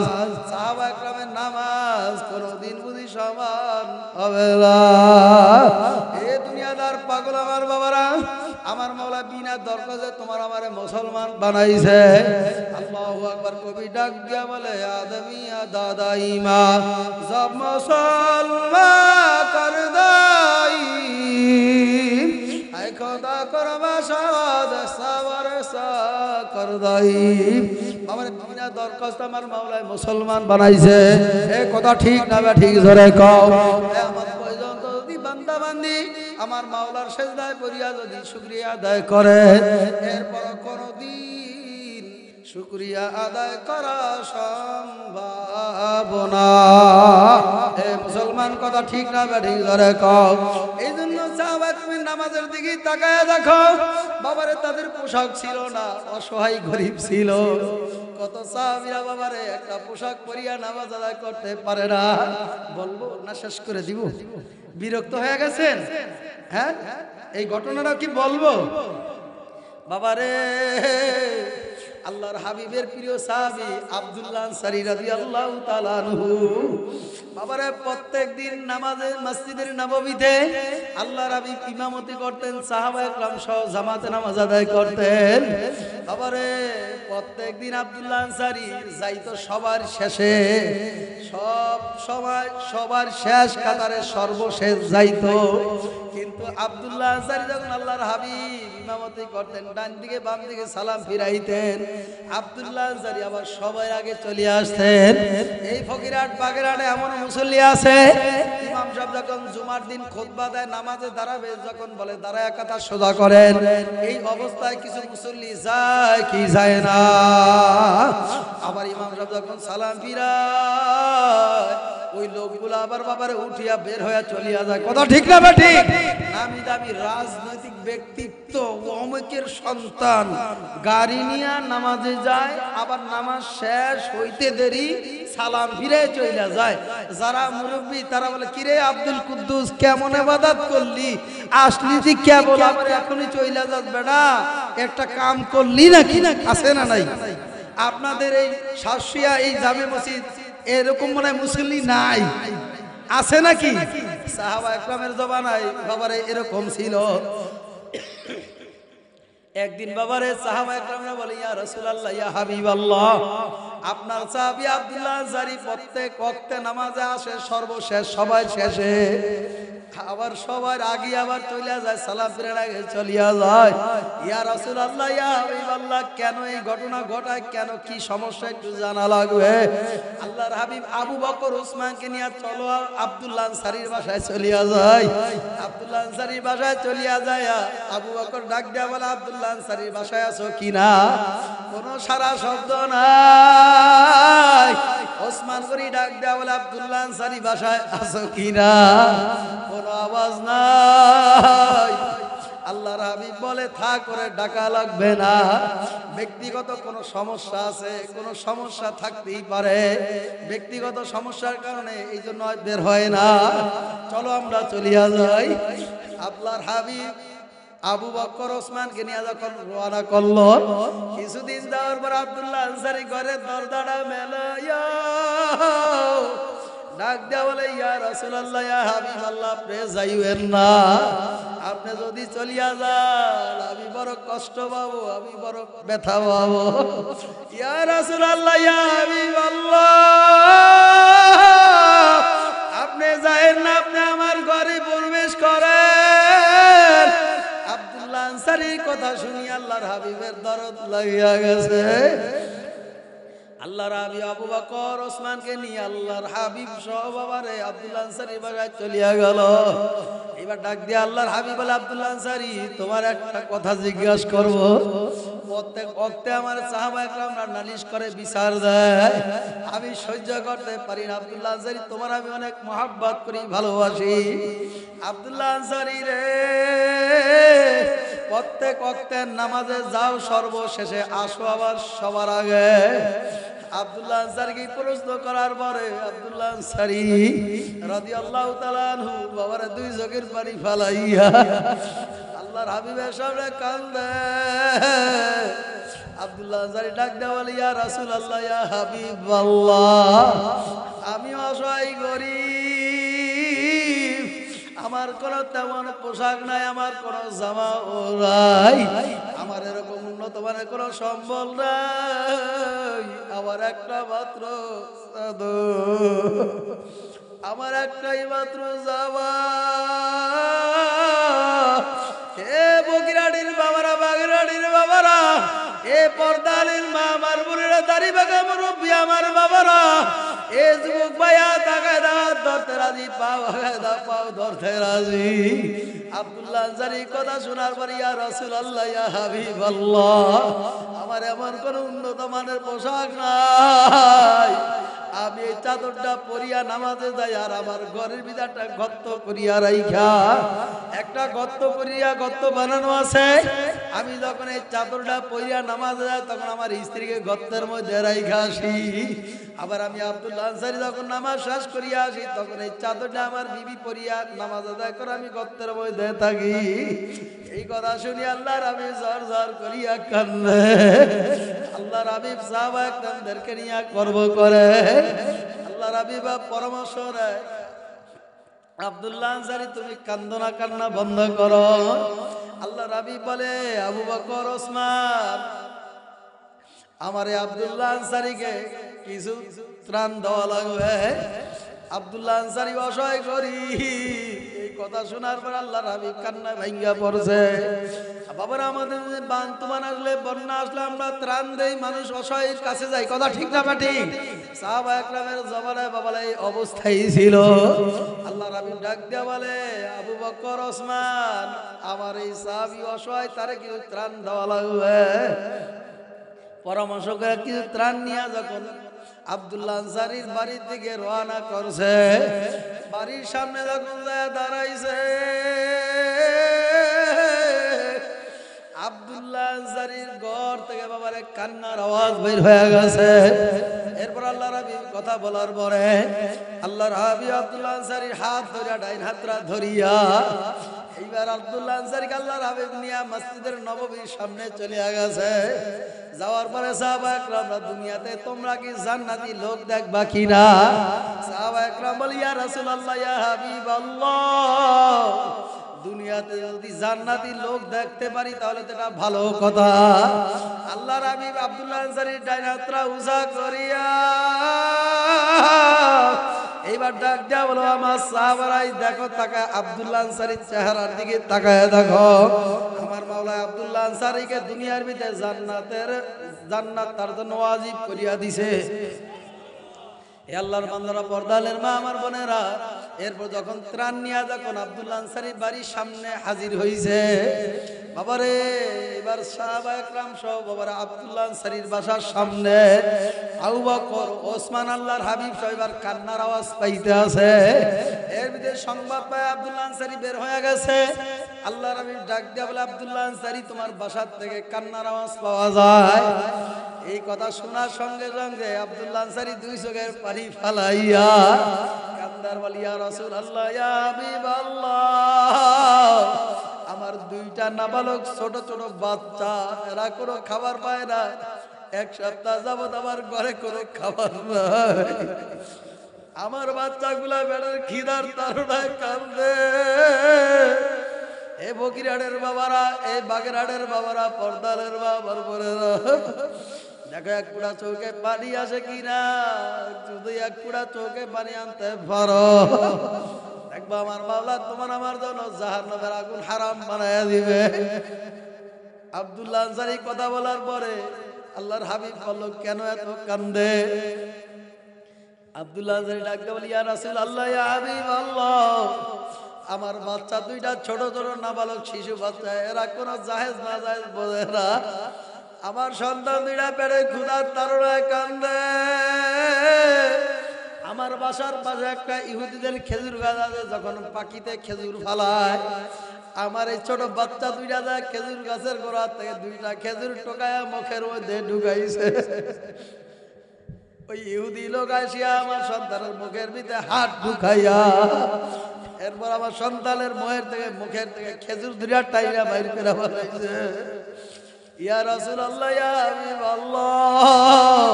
Speaker 1: সাহাবা একরামের নামাজ কোনদিন বুঝি সমান হবে না। এ দুনিয়াদার পাগল আমার বাবারা, আমার মাওলা বিনা দরকারে তোমার আমারে মুসলমান বানাইছে। আল্লাহু আকবার কবি ডাক দিয়া বলে, আদমিয়া দাদাইমা সব মুসলমান কর দাই, আয় খোদা করবা শাদ সাওয়ার সা কর দাই। আমার বিনা দরখাস্ত আমার মাওলা মুসলমান বানাইছে। এই কথা ঠিক না বা ঠিক জোরে কও। কিয়ামত পর্যন্ত যদি বান্দা বান্দি আমার মাওলার সিজদায় পড়িয়া যদি শুকরিয়া আদায় করে, এরপর কোনদিন শুকরিয়া আদায় করা সম্ভব না। এ মুসলমান কথা ঠিক না বা ঠিক ধরে কও। এই জন্য সাহাবা তুমি নামাজের দিকে তাকায় দেখো, বাবারে তাদের পোশাক ছিল না, অসহায় গরিব ছিল। কত সাহাবীরা বাবারে একটা পোশাক পরিয়া নামাজ আদায় করতে পারে না। বলবো না শেষ করে দিব? বিরক্ত হয়ে গেছেন? হ্যাঁ, এই ঘটনাটা কি বলবো? বাবারে আল্লাহর হাবিবের প্রিয় সাহাবী আব্দুল্লাহ আনসারী রাদিয়াল্লাহু তাআলা আনহু বাবারে প্রত্যেকদিন নামাজে মসজিদের নববীতে আল্লাহর হাবিব ইমামতি করতেন, সাহাবায়ে কেরাম সহ জামাতে নামাজ আদায় করতেন। বাবারে প্রত্যেকদিন আব্দুল্লাহ আনসারী যাইতো সবার শেষে, সব সময় সবার শেষ কাতারে সর্বশেষ যাইতো। কিন্তু আব্দুল্লাহ আনসারী যখন আল্লাহর হাবিব ইমামতি করতেন, ডান দিকে বাম দিকে সালাম ফিরাইতেন, আব্দুল্লাহ আনসারী আবার সবার আগে চলে আসতেন। এই ফকিরহাট বাগেরহাটে এমন মুসল্লি আছে, ইমাম সাহেব যখন জুমার দিন খুতবা দেয়, নামাজে দাঁড়াবে, যখন বলে দাঁড়ায় কাতার সোজা করেন, এই অবস্থায় কিছু মুসল্লি যায় কি যায় না। আবার ইমাম সাহেব যখন সালাম ফিরায়, ওই লোকগুলো আবার বাবারে উঠিয়া বের হয়ে চলিয়া যায়। কথা ঠিক না বা ঠিক? নামি দামি রাজনৈতিক ব্যক্তিত্ব, অমুকের সন্তান গাড়ি নিয়ে নামাজে যায়, আবার নামাজ শেষ হইতে দেরি সালাম ফিরে চলে যায়। যারা মুরব্বী তারা বলে, কিরে আব্দুল কুদ্দুস কেমন ইবাদত করলি, আসলি তুই কেবল আবার এখনই চলে যাস বেটা, একটা কাম করলি নাকি? আছে না নাই? আপনাদের এই শাসিয়া এই জামে মসজিদ এরকম মনে হয় মুসল্লি নাই, আছে নাকি? সাহাবায়ে কেরামের জমানায় বাবারে এরকম ছিল। একদিন বাবারে সাহাবায়ে কেরামরা বলে, ইয়া রাসূলুল্লাহ, ইয়া হাবিবাল্লাহ, আপনার সাহাবী আব্দুল্লাহ আনসারী প্রত্যেক ওয়াক্তে নামাজে আসে সর্বশেষ, সবাই শেষে। আবার সবার আগে আবার চলিয়া যায়, সালাম ফিরার আগে চলিয়া যায়। ইয়া রাসূলুল্লাহ, ইয়া হাবিবাল্লাহ, কেন এই ঘটনা ঘটায়, কেন কি সমস্যা একটু জানা লাগবে। আল্লাহর হাবিব আবু বকর ওসমানকে নিয়ে চলো আব্দুল্লাহ আনসারীর বাসায় চলিয়া যায়। আব্দুল্লাহ আনসারীর বাসায় চলিয়া যায়। আবু বকর ডাক দেয়া বলে, আব্দুল্লাহ আনসারীর বাসায় আছো কিনা? কোনো সারা শব্দ নাই। ওসমান গনি ডাক দেয়া বলে, আব্দুল্লাহ আনসারী বাসায় আছো কিনা? কোনো আওয়াজ নাই। আল্লাহর হাবিব বলে, থাক, করে ডাকা লাগবে না। ব্যক্তিগত কোনো সমস্যা আছে, কোনো সমস্যা থাকতেই পারে, ব্যক্তিগত সমস্যার কারণে এই জন্য বের হয় না। চলো আমরা চলিয়া যাই। আল্লাহর হাবিব আবু বকর ওসমানকে নিয়ে যখন রওনা করলো, কিছুদিন যাওয়ার পর আব্দুল্লাহ আনসারী ঘরের দরজাটা মেলাইয়া ডাক দেয়া বলে, ইয়া রাসূলুল্লাহ, ইয়া হাবিবাল্লাহ, আপনি যাইবেন না। আপনি যদি চলিয়া যান আমি বড় কষ্ট পাবো, আমি বড় ব্যথা পাবো। ইয়া রাসূলুল্লাহ, ইয়া হাবিবাল্লাহ, আপনি যায়েন না, আপনি আমার ঘরে প্রবেশ করেন। আব্দুল্লাহ আনসারীর কথা শুনি আল্লাহর হাবিবের দরদ লাগিয়া গেছে। আল্লাহর হাবিব আবু বকর ওসমানকে নিয়ে আল্লাহর হাবিব সহ বাবারে আব্দুল্লাহ আনসারী বাসায় চলিয়া গেল। এবার ডাক দিয়ে আল্লাহর হাবিব বলে, আব্দুল্লাহ আনসারী, তোমার একটা কথা জিজ্ঞাসা করব। প্রত্যেক ওয়াক্তে আমার সাহাবায়ে কেরামরা নালিশ করে, বিচার দেয়, আমি সহ্য করতে পারি না। আব্দুল্লাহ আনসারী, তোমার আমি অনেক মহব্বত করি, ভালোবাসি। আব্দুল্লাহ আনসারী রে, প্রত্যেক ওয়াক্তের নামাজে যাও, সর্বশেষে আসো আবার সবার আগে। আব্দুল্লাহ আনসারীকে প্রশ্ন করার পরে আব্দুল্লাহ আনসারী রাদিয়াল্লাহু তাআলা আনহু বাবারে দুই চোখের পানি ফালাইয়া আল্লাহর হাবিবের সামনে কান্দে। আব্দুল্লাহ আনসারী ডাক দেয়া বলে, ইয়া রাসূলুল্লাহ, ইয়া হাবিবাল্লাহ, আমি অসহায় গরীব, আমার কোনো তেমন পোশাক নাই, আমার কোনো জামাও নাই, আমার এরকম উন্নত মানের কোনো সম্বল নাই, আমার একটা মাত্র চাদর, আমার একটাই মাত্র জামা। হে বগিরাটির বাবারা, বাগেরহাটির বাবারা, এ পর্দালির মা, আমার বোনেরা, দাড়ি বাঁকা মুরব্বী আমার বাবারা, এ যুবক ভাইয়া, তাকায় দাঁত ধরতে রাজি, পাও পাও ধরতে রাজি। আব্দুল্লাহ আনসারী কথা শোনার পর, ইয়া রাসূলুল্লাহ, ইয়া হাবিবাল্লাহ, আমার এমন কোন উন্নত মানের পোশাক নাই, আমি এই চাদরটা পরিয়া নামাজে যাই, আর আমার ঘরের ভিতরটা গর্ত করিয়া রাইখা, একটা গর্ত করিয়া গর্ত বানানো আছে, আমি যখন এই চাদরটা পরিয়া নামাজে যাই তখন আমার স্ত্রীকে গর্তের মধ্যে রাইখা আসি। আবার আমি আব্দুল্লাহ আনসারী যখন নামাজ শেষ করিয়া আসি তখন এই চাদরটা আমার বিবি পরিয়া নামাজ আদায় করে আমি গর্তের মধ্যে থাকি। এই কথা শুনি আল্লাহর হাবিব ঝর ঝর করিয়া কান্দে। আল্লাহর হাবিব সাহাবায়ে কেরামদেরকে নিয়ে গর্ব করে। আল্লাহর হাবিব পরামর্শ দেয়, আব্দুল্লাহ আনসারী, তুমি কান্দো না, কান্না বন্ধ করো। আল্লাহর হাবিব বলে, আবু বকর ওসমান, আমারে আব্দুল্লাহ আনসারীকে কিছু ত্রাণ দেওয়া লাগবে। আব্দুল্লাহ আনসারী অসহায় করি। এই কথা শোনার পর আল্লাহর হাবিব কান্না ভাঙ্গা পড়ছে। বাবার, আমাদের বান আসলে, বন্যা আসলে আমরা ত্রাণ দেই, মানুষ অসহায়ের কাছে যাই, কথা ঠিক না ঠিক? সাহাবায়ে কেরামের জমানায় বাবারা এই অবস্থাই ছিল। আল্লাহর হাবিব ডাক দিয়া বলে, আবু বকর ওসমান, আমার এই সাহাবী অসহায়, তারে কিছু ত্রাণ দেওয়া লাগবে। পরামর্শ করে কিছু ত্রাণ নিয়ে যখন আব্দুল্লাহ আনসারীর বাড়ির দিকে রওনা করছে, বাড়ির সামনে যখন যায় দাঁড়াইছে, আব্দুল্লাহ আনসারীর ঘর থেকে বাবারে কান্নার আওয়াজ বের হয়ে গেছে। এরপর আল্লাহর হাবিব কথা বলার পরে আল্লাহর হাবিব আব্দুল্লাহ আনসারীর হাত ধরিয়া, ডাইন হাতটা ধরিয়া, এইবার আব্দুল্লাহ আনসারীকে আল্লাহর হাবিব নিয়ে মসজিদের নববীর সামনে চলে গেছে। যাওয়ার পরে সাহাবায়ে কেরামরা, দুনিয়াতে তোমরা কি জান্নাতি লোক দেখবা কিনা? সাহাবায়ে কেরাম বলে, ইয়া রাসূলুল্লাহ, ইয়া হাবিবাল্লাহ, দুনিয়াতে যদি জান্নাতি লোক দেখতে পারি তাহলে তো এটা ভালো কথা। আল্লাহর হাবিব আব্দুল্লাহ আনসারীর ডাইন হাতটা উঁচা করিয়া এইবার ডাক দেয়া বলো আমার সাহাবারাই দেখো তাকায় আব্দুল্লাহ আনসারীর চেহারার দিকে তাকায় দেখো আমার মাওলা আব্দুল্লাহ আনসারীকে দুনিয়ার ভিতরে জান্নাত তার জন্য ওয়াজিব করিয়া দিছে। এ আল্লাহর বান্দারা, পর্দালের মা আমার বোনেরা, এরপর যখন ত্রাণ নিয়ে যখন আব্দুল্লাহ আনসারী বাড়ির সামনে হাজির হইছে, বাবারে এবার সাহাবা একরাম সহ বাবারে আব্দুল্লাহ আনসারীর বাসার সামনে আবু বকর ওসমান আল্লাহর হাবিব সহ এবার কান্নার আওয়াজ পাইতে আছে। এর ভিতরে সংবাদ পায় আব্দুল্লাহ আনসারী বের হয়ে গেছে। আল্লাহর হাবিব ডাক দিয়া বলে, আব্দুল্লাহ আনসারী তোমার বাসার থেকে কান্নার আওয়াজ পাওয়া যায়। এই কথা শোনার সঙ্গে সঙ্গে আব্দুল্লাহ আনসারী দুই চোখের পানি ফালাইয়া কান্দার বলি, ইয়া রাসূলুল্লাহ, ইয়া হাবিবাল্লাহ, আমার দুইটা নাবালক ছোট ছোট বাচ্চা, এরা কোনো খাবার পায় না, এক সপ্তাহ যাবত আমার ঘরে কোনো খাবার নাই, আমার বাচ্চাগুলা বেড়ার খিদার তাড়নায় কান্দে। এ বকিরহাটের বাবারা, এই বাগেরহাটের বাবারা, পর্দালের বাবার বোনেরা, দেখো এক কুড়া চৌকে পানি আসে কিনা, যদি এক কুড়া চৌকে পানি আনতে পারো, দেখবা আমার মাওলা তোমার আমার জন্য জাহান্নামের আগুন হারাম বানায়া দিবে। আব্দুল্লাহ আনসারী কথা বলার পরে আল্লাহর হাবিব বলল, কেন এত কান্দে? আব্দুল্লাহ আনসারী ডাকতে বলি, ইয়া রাসূলুল্লাহ, ইয়া হাবিবাল্লাহ, আমার বাচ্চা দুইটা ছোট ছোট নাবালক শিশু বাচ্চা, এরা কোনো জায়েজ না জায়েজ বোঝে না, আমার সন্তান দুইটা পেটে ক্ষুধার তাড়নায় কান্দে। আমার বাসার পাশে একটা ইহুদিদের খেজুর গাছ আছে, যখন পাখিতে খেজুর ফালায়, আমার এই ছোট বাচ্চা দুইটা যায় খেজুর গাছের গোড়া থেকে দুইটা খেজুর টোকায়া মুখের মধ্যে ঢুকাইছে। ওই ইহুদি লোক আসিয়া আমার সন্তানের মুখের ভিতরে হাত ঢুকাইয়া এরপর আমার সন্তানের মুখের থেকে খেজুর দুইটা টাইরা বাইর করে ফেলাইছে। ইয়া রাসূলুল্লাহ, ইয়া হাবিবাল্লাহ,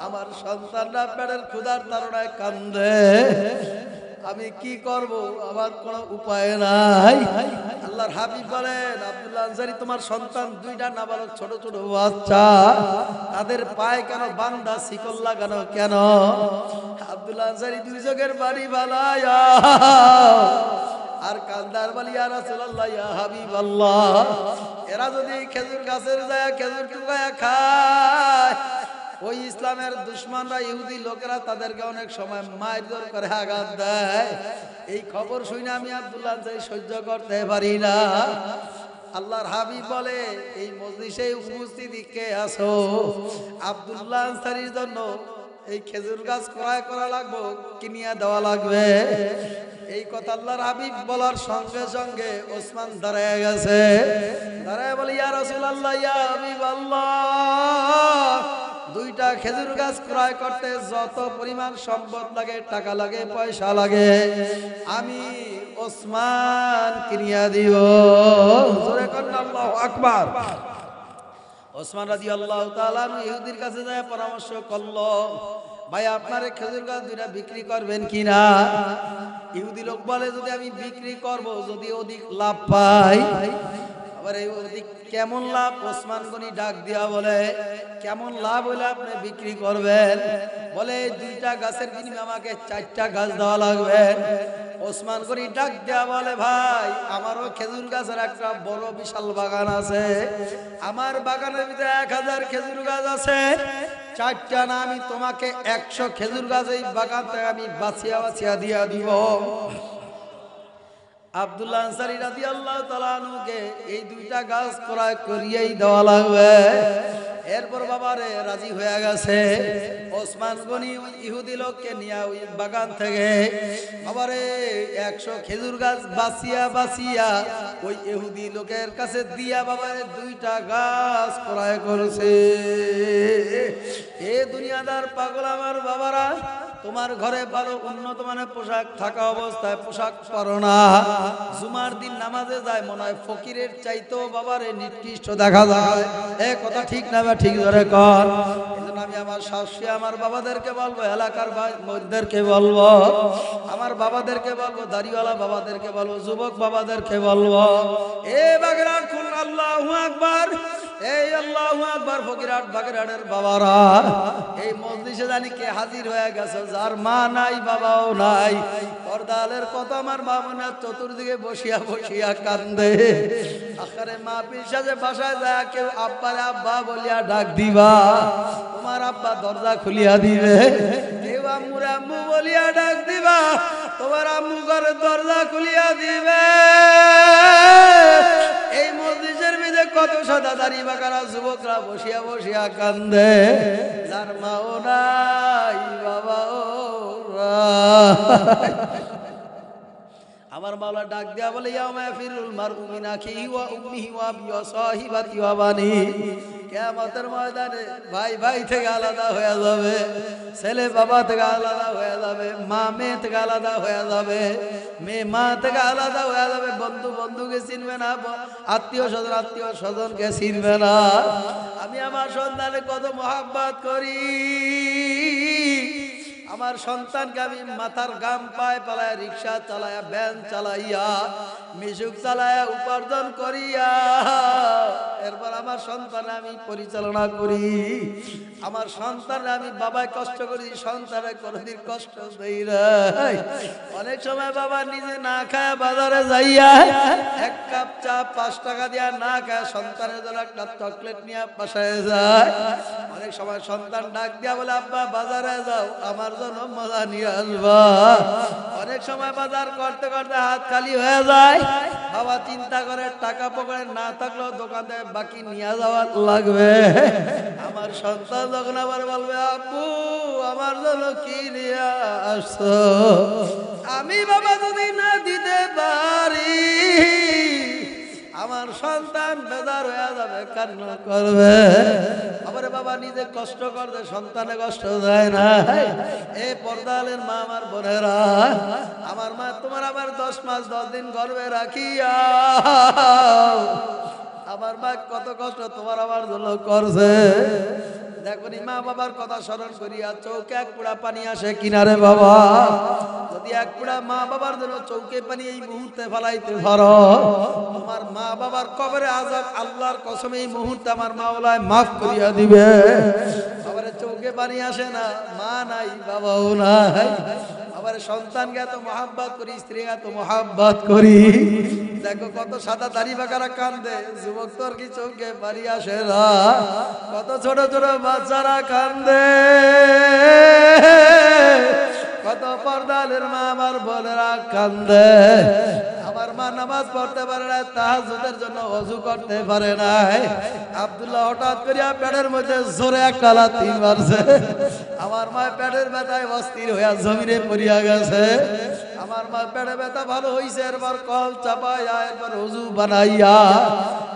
Speaker 1: আমার সন্তানরা পেটের ক্ষুধার তাড়নায় কান্দে, আমি কি করব? আমার কোনো উপায় নাই। আল্লাহর হাবিব বলেন, আব্দুল্লাহ আনসারী, তোমার সন্তান দুইটা নাবালক ছোট ছোট বাচ্চা, তাদের পায়ে কেন বান্দা শিকল লাগানো কেন? আব্দুল্লাহ আনসারী দুই চোখের বাড়ি বালায়া আর কান্দার বলি, ইয়া রাসূলুল্লাহ, ইয়া হাবিবাল্লাহ, এরা যদি খেজুর গাছের যায় খেজুর টুকায়া খায়, ওই ইসলামের দুশমনরা ইহুদি লোকেরা তাদেরকে অনেক সময় মারধর করে আঘাত দেয়। এই খবর শুনে আমি আব্দুল্লাহ আনসারী সহ্য করতে পারি না। আল্লাহর হাবিব বলে, এই মজলিসে উপস্থিত কে আছো? আব্দুল্লাহ আনসারীর জন্য এই খেজুর গাছ ক্রয় করা লাগবে, কিনিয়া দেওয়া লাগবে। এই কথা আল্লাহর হাবিব বলার সঙ্গে সঙ্গে ওসমান দাঁড়ায় গেছে, দাঁড়ায় বলে, ইয়া রাসূলুল্লাহ, ইয়া হাবিবাল্লাহ, দুইটা খেজুর গাছ ক্রয় করতে যত পরিমাণ সম্পদ লাগে, টাকা লাগে, পয়সা লাগে, আমি ওসমান কিনিয়া দিব। জোরে করেন আল্লাহু আকবার। ওসমান রাদিয়াল্লাহু তাআলা ইহুদির কাছে যায় পরামর্শ করলো, ভাই আপনার খেজুর গাছ দুইটা বিক্রি করবেন কিনা? ইহুদি লোক বলে, যদি আমি বিক্রি করব, যদি অধিক লাভ পাই। আবার এই অধিক কেমন লাভ? ওসমান গনি ডাক দিয়া বলে, কেমন লাভ হলে আপনি বিক্রি করবেন? বলে, দুইটা গাছের বিনিময়ে আমাকে 4টা গাছ দেওয়া লাগবে। ওসমান গনি ডাক দিয়া বলে, ভাই আমারও খেজুর গাছের একটা বড় বিশাল বাগান আছে, আমার বাগানের ভিতরে 1000 খেজুর গাছ আছে, 4টা না, আমি তোমাকে 100 খেজুর গাছ এই বাগান থেকে আমি বাছিয়া বাছিয়া দিয়া দিব। আব্দুল্লাহ আনসারী রাদিয়াল্লাহু তাআলা আনহুকে এই দুইটা গাছ ক্রয় করিয়েই দেওয়া লাগবে। এরপর বাবারে রাজি হয়ে গেছে। ওসমান গনি ওই ইহুদি লোককে নিয়ে ওই বাগান থেকে বাবারে 100 খেজুর গাছ বাছিয়া বাছিয়া ওই ইহুদি লোকের কাছে দিয়া বাবারে 2টা গাছ ক্রয় করেছে। এ দুনিয়াদার পাগল আমার বাবারা, তোমার ঘরে ভালো উন্নত মানের পোশাক থাকা অবস্থায় পোশাক পরো না, জুমার দিন নামাজে যায় মনে হয় ফকিরের চাইতেও বাবারে নিকৃষ্ট দেখা যায়। এ কথা ঠিক না? ঠিক ধরে কর। এজন্য আমি আমার শাশুড়ি আমার বাবাদেরকে বলবো, এলাকার মধ্যদেরকে বলবো, আমার বাবাদেরকে বলবো, দাড়িওয়ালা বাবাদেরকে বলবো, যুবক বাবাদেরকে বলবো, এ বাগেরহাট খুলনা, আল্লাহু আকবার, এ এই আল্লাহু আকবার ফকিরহাট বাগেরহাটের বাবারা, এই মজলিসে জানি কে হাজির হয়ে গেছে যার মা নাই বাবাও নাই। পর্দালের কথা আমার মামুনা চতুর্দিকে বসিয়া বসিয়া কান্দে। আখরে মা পিসাজে বাসায় যায় কেউ আব্বারে আব্বা বলিয়া ডাক দিবা, তোমার আব্বা দরজা খুলিয়া দিবে। কেউ আম্মুরে আম্মু বলিয়া ডাক দিবা, তোমার আম্মু ঘরের দরজা খুলিয়া দিবে। এই মসজিদের ভিতরে কত সাদা দাড়ি বাঁকারা যুবকরা বসিয়া বসিয়া কান্দে, যার মাও নাই বাবাও নাই। আমার মাওলা ডাক দেয়া বলে ইয়াউমা ফিরুল মারউ মিন আখিহি ওয়া উম্মিহি ওয়া আবিহি ওয়া সাহিবাতি ওয়া বানিহি। কিয়ামতের ময়দানে ভাই ভাই থেকে আলাদা হয়ে যাবে, ছেলে বাবা থেকে আলাদা হয়ে যাবে, মা মেয়ে থেকে আলাদা হয়ে যাবে, মেয়ে মা থেকে আলাদা হয়ে যাবে, বন্ধু বন্ধুকে চিনবে না, আত্মীয় স্বজনকে চিনবে না। আমি আমার সন্তানে কত মহব্বত করি, আমার সন্তানকে আমি মাথার গাম পায় পালায় রিক্সা চালায়া ভ্যান চালাইয়া মিশুক চালায়া উপার্জন করিয়া এরপর আমার সন্তান আমি পরিচালনা করি। আমার সন্তান আমি বাবায় কষ্ট করি, সন্তানে কোনোদিন কষ্ট দেই না। অনেক সময় বাবা নিজে না খায় বাজারে যাইয়া এক কাপ চা 5 টাকা দিয়া না খায় সন্তানের জন্য একটা চকলেট নিয়ে বাসায় যায়। অনেক সময় সন্তান ডাক দিয়া বলে আব্বা বাজারে যাও আমার জন্য মজা নিয়ে আসবা। অনেক সময় বাজার করতে করতে হাত খালি হয়ে যায়, বাবা চিন্তা করে টাকা পকেটে না থাকলেও দোকানে বাকি নিয়ে যাওয়া লাগবে। আমার সন্তান যখন আবার বলবে আব্বু আমার জন্য কি নিয়ে আসছো, আমি বাবা যদি না দিতে পারি আমার সন্তান বেজার হয়ে যাবে, কান্না করবে। আবার বাবা নিজে কষ্ট করবে, সন্তানে কষ্ট দেয় না। এই পর্দালের মা আমার বোনেরা, আমার মা তোমার আবার 10 মাস 10 দিন গর্ভে রাখিয়া আমার মা কত কষ্ট তোমার আমার জন্য করছে। দেখো মা বাবার কথা স্মরণ করিয়া চৌকে এক পুরা পানি আসে কিনারে বাবা, যদি এক পুরা মা বাবার জন্য চৌকে পানি এই মুহূর্তে ফেলাইতে পারো তোমার মা বাবার কবরে আযাব আল্লাহর কসম এই মুহূর্তে আমার মাওলায় মাফ করিয়া দিবে। আবার চৌকে পানি আসে না, মা নাই বাবাও নাই। আবার সন্তানকে এত মহাব্বত করি, স্ত্রীকে এত মহাব্বত করি, দেখো কত সাদা দাড়ি বাঁকারা কান্দে, যুবক তোর কি চৌকে পানি আসে না? কত ছোট ছোট বাচ্চারা কান্দে, কত পর্দালের মা আমার বোনেরা কান্দে। আমার মা নামাজ পড়তে পারে না, তাহাজ্জুদের জন্য ওযু করতে পারে না। আব্দুল্লাহ হঠাৎ করিয়া পেটের মধ্যে জোরে একটা লাথি মারছে, আমার মা পেটের ব্যথায় অস্থির হইয়া জমিনে পড়িয়া গেছে। আমার মা পেটে ব্যথা ভালো হইছে, এরপর কল চাপাইয়া এরপর ওযু বানাইয়া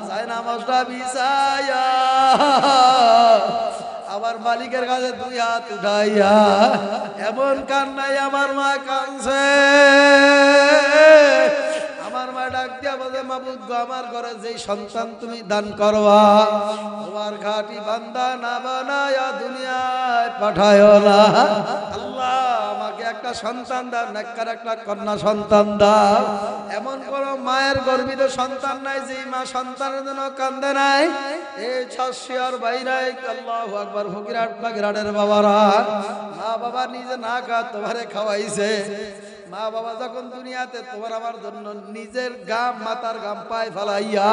Speaker 1: যায় নামাজটা বিছাইয়া আমার মালিকের কাছে 2 হাত উঠাইয়া এমন কান্নাই আমার মা কাঁদছে। আমার মা ডাক দিয়া বলে মাবুদ গো আমার ঘরে যেই সন্তান তুমি দান করবা তোমার ঘাটি বান্দা না বানায়া দুনিয়ায় পাঠায়ো না। আল্লাহ আমাকে একটা সন্তান দাও, নেককার একটা কন্যা সন্তান দাও। এমন কোন মায়ের গর্বিত সন্তান নাই যে মা সন্তানের জন্য কান্দে নাই। এই ছাসিয়ার বাইরাই আল্লাহু আকবার ফকিরহাট বাগেরহাটের বাবারা, মা বাবা নিজে না খা তোমারে খাওয়াইছে। মা বাবা যখন দুনিয়াতে তোমার আমার জন্য নিজের গাম মাথার গাম পায় ফেলাইয়া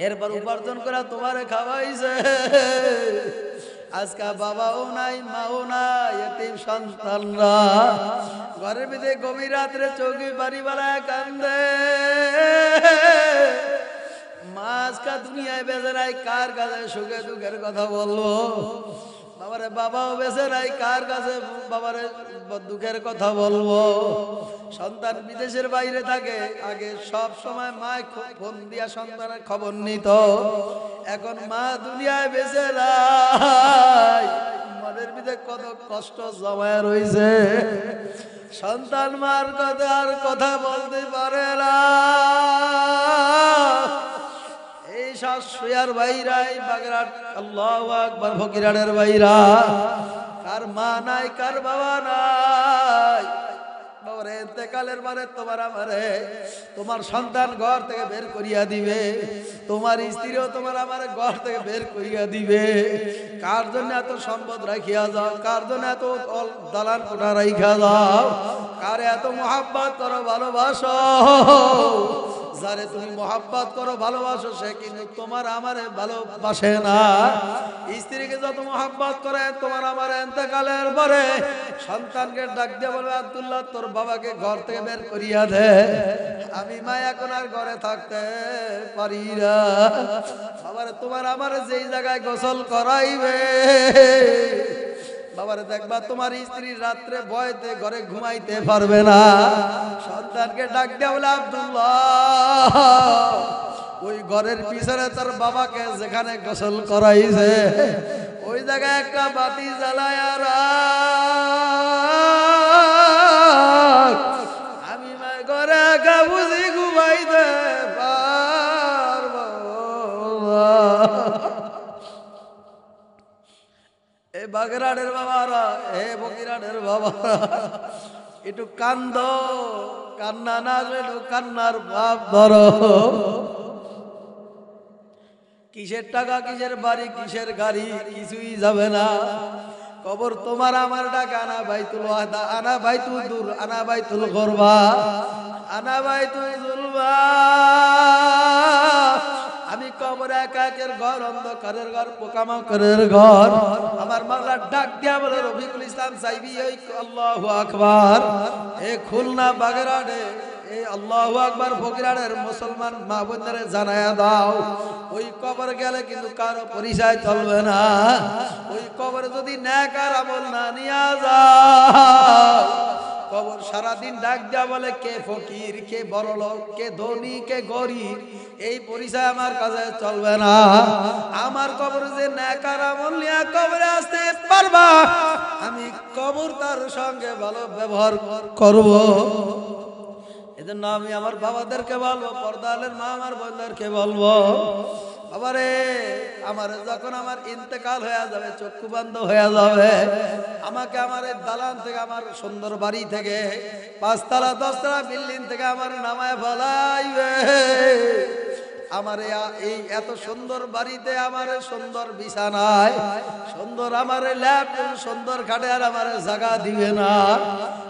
Speaker 1: এরপর উপার্জন করে তোমারে খাওয়াইছে। আজকে বাবাও নাই মাও নাই, এতিম সন্তানরা ঘরের ভিতরে গভীর রাত্রে চৌকি বাড়ি বেলায় কান্দে। মা আজকে দুনিয়ায় বেঁচে নাই, কার কাছে সুখে দুঃখের কথা বলবো? বাবারে বাবাও বেঁচে নাই, কার কাছে বাবারে দুঃখের কথা বলবো? সন্তান বিদেশের বাইরে থাকে, আগে সব সময় মা ফোন দিয়া সন্তানের খবর নিত। এখন মা দুনিয়ায় বেঁচে নাই, মনের ভিতরে কত কষ্ট জমায় রয়েছে। সন্তান মার কথা আর কথা বলতে পারে না। এই শাশুয়ার ভাইরাই বাগেরহাট আল্লাহু আকবার ফকিরহাটের ভাইরা, কার মা নাই কার বাবা নাই। বাবা তারপরে ইন্তেকালের পরে তোমার আমারে তোমার সন্তান ঘর থেকে বের করিয়া দিবে, তোমার স্ত্রীও তোমার আমার ঘর থেকে বের করিয়া দিবে। কার জন্য এত সম্পদ রাখিয়া যাও, কার জন্য এত দালান কোঠা রাখিয়া যাও, কার এত মহাব্বত করো ভালোবাসো। যারে তুমি মহাব্বত করো ভালোবাসো সে কিন্তু তোমার আমারে ভালোবাসে না। স্ত্রীকে যত মহাব্বত করে তোমার আমার ইন্তেকালের পরে সন্তানকে ডাক দিয়ে বলবে আব্দুল্লাহ তোর বাবাকে ঘর থেকে বের করিয়া দে, আমি মা এখন আর ঘরে থাকতে পারি না। বাবারে তোমার আমার যেই জায়গায় গোসল করাইবে বাবারে দেখবা তোমার স্ত্রী রাত্রে ভয়তে ঘরে ঘুমাইতে পারবে না। সন্তানকে ডাক দেয়া বলে আব্দুল্লাহ ওই ঘরের পিছনে তার বাবাকে যেখানে গোসল করাইছে ওই জায়গায় একটা বাতি জ্বালায় আর আমি ঘরে একা বুঝি ঘুমাইতে পারবো। এ বাগেরহাটের বাবারা, হে বগিরহাটের বাবারা, একটু কান্দ, কান্না না একটু কান্নার ভাব ধরো। কিসের টাকা, কিসের বাড়ি, কিসের গাড়ি কিছুই যাবে না। কবর তোমার আমার ডাকা আনা বাইতুল ওয়াহদা, আনা বাইতুল দূর, আনা বাইতুল গরবা, আনা বাইতুল জুলবা। আমি কবর একাকের ঘর, অন্ধকারের ঘর, পোকামাকড়ের ঘর। আমার মাওলা ডাক দিয়া বলে রফিকুল ইসলাম সাইবি ওই আল্লাহু আকবার এ খুলনা বাগেরহাটে এই আল্লাহু আকবার ফকিরাটের মুসলমান মা বোনেরে জানায়া দাও ওই কবর গেলে কিন্তু কারো পরিচয় চলবে না। ওই কবরে যদি নেকার আমল না নিয়া যাও কবর সারাদিন ডাক দেয়া বলে কে ফকির, কে বড়লোক, কে ধনী, কে গরিব, এই পরিচয় আমার কাছে চলবে না। আমার কবর যে নেকার আমল নিয়ে কবরে আসতে পারবা আমি কবর তার সঙ্গে ভালো ব্যবহার করব। এজন্য আমি আমার বাবাদেরকে বলবো, পর্দালের মা আমার বোনদেরকে বলবো, বাবারে আমার যখন আমার ইন্তেকাল হয়ে যাবে, চক্ষু বন্ধ হয়ে যাবে, আমাকে আমার এই দালান থেকে, আমার সুন্দর বাড়ি থেকে, 5 তলা 10 তলা বিল্ডিং থেকে আমার নামায় ফেলাইবে। আমার এই এত সুন্দর বাড়িতে আমার সুন্দর বিছানায় সুন্দর আমার ল্যাপটপ সুন্দর খাটে আর আমার জায়গা দিবে না।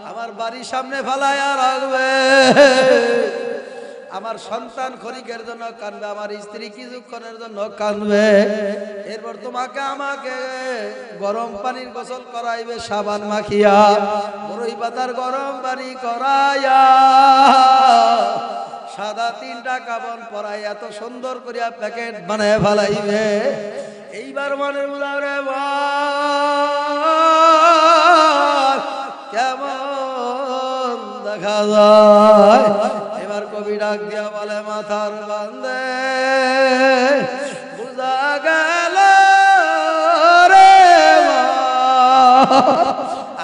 Speaker 1: আমার বাড়ির সামনে ফেলাইয়া রাখবে। আমার সন্তান খরিকের জন্য কাঁদবে, আমার স্ত্রী কিছুক্ষণের জন্য কাঁদবে। এরপর তোমাকে আমাকে গরম পানির গোসল করাইবে সাবান মাখিয়া, বড়ই পাতার গরম পানি করাইয়া, সাদা 3টা কাপড় পরাই এত সুন্দর করিয়া প্যাকেট বানায় ফেলাইবে। এইবার মনের মুদারে কেমন দেখা যায়। এবার কবি ডাক দিয়া বলে মাথার বান্দে বুঝা গেল রে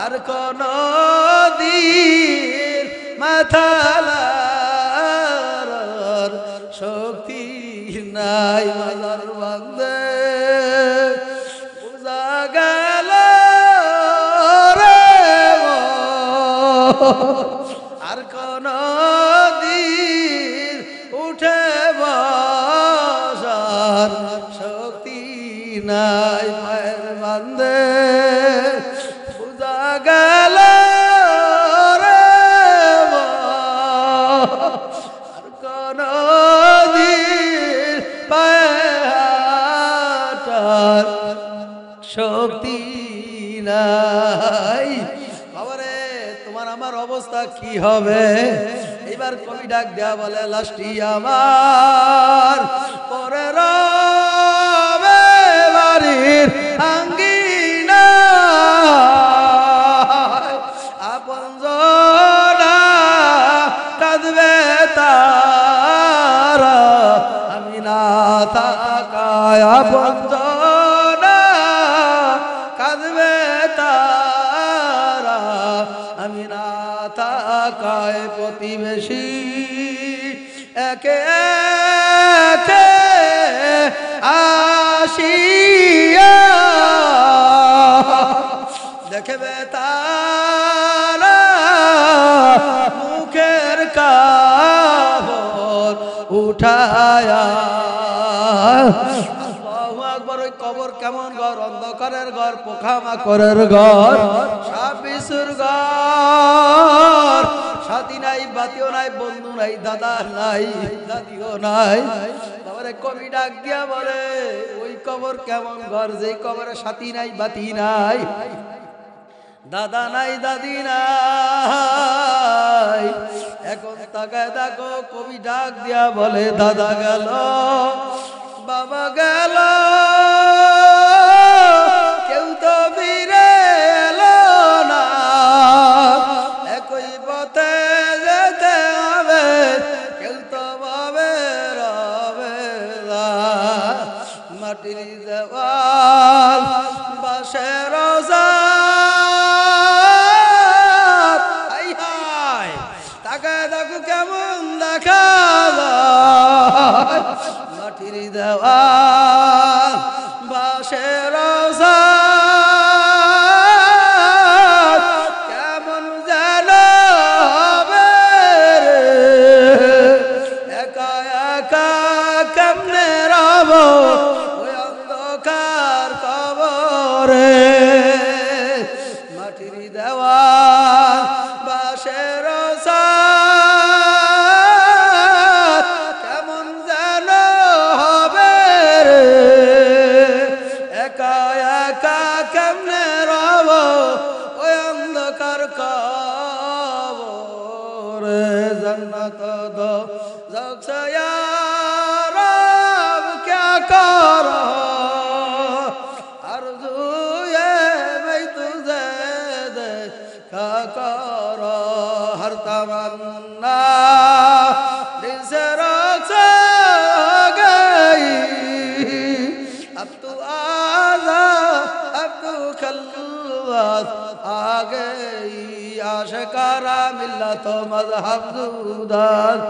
Speaker 1: আর কোন দিন মাথা শক্তি নাই। মাথার বান্দে বুঝা গেল রে আর কোন দিন উঠে বসার শক্তি নাই। মায়ের বান্দে বুঝা গেল রে আর কোন দিন পায়ে হাঁটার শক্তি নাই। বাবারে তোমার আমার অবস্থা কি হবে? এবার কবি ডাক দেয়া বলে লাস্টি আমার পরে রবে বাড়ির আঙ্গিনা আপন জনা কাঁদবে তারা আমি না থাকায়, আপন জনা কাঁদবে তারা আমি না থাকায়, প্রতিবেশী একে একে আসিয়া দেখবে তারা মুখের কাপড় উঠায়া। আল্লাহু আকবার। ওই কবর কেমন ঘর? অন্ধকারের ঘর, পোকামাকড়ের ঘর, সাপ বিছুর ঘর। সাথী নাই, বাতিও নাই, বন্ধু নাই, দাদা নাই, দাদিও নাই। তারপরে কবি ডাক দিয়া বলে ওই কবর কেমন ঘর? যে কবরে সাথী নাই, বাতি নাই, দাদা নাই, দাদি নাই। এখন তাকায় দেখো, কবি ডাক দিয়া বলে দাদা গেল, বাবা গেল, কেউ তো ফিরে এলো না। একই পথে যেতে হবে, কেউ তো ভাবে রবে না। মাটির দেওয়াল, বাঁশের তাকায় দেখো কেমন দেখা যায়। মাটির দেওয়াল, বাঁশের কেমন যেন হবে রে। একা একা কেমনে রব ওই অন্ধকার কবরে। মাটির দেওয়াল, বাঁশের কেমন যেন হবে রে। একা একা কেমনে রব ওই অন্ধকার কবরে। জান্নাত দো জগছে ইয়া রব ক্যা করো, আরজু ये मैं तुझे देखा करो। हर तमन्ना दिल से रुखसत गई, अब तू आजा, अब तू खल्वत आ गई। आशिकारा मिल्लत मज़हब जुदास,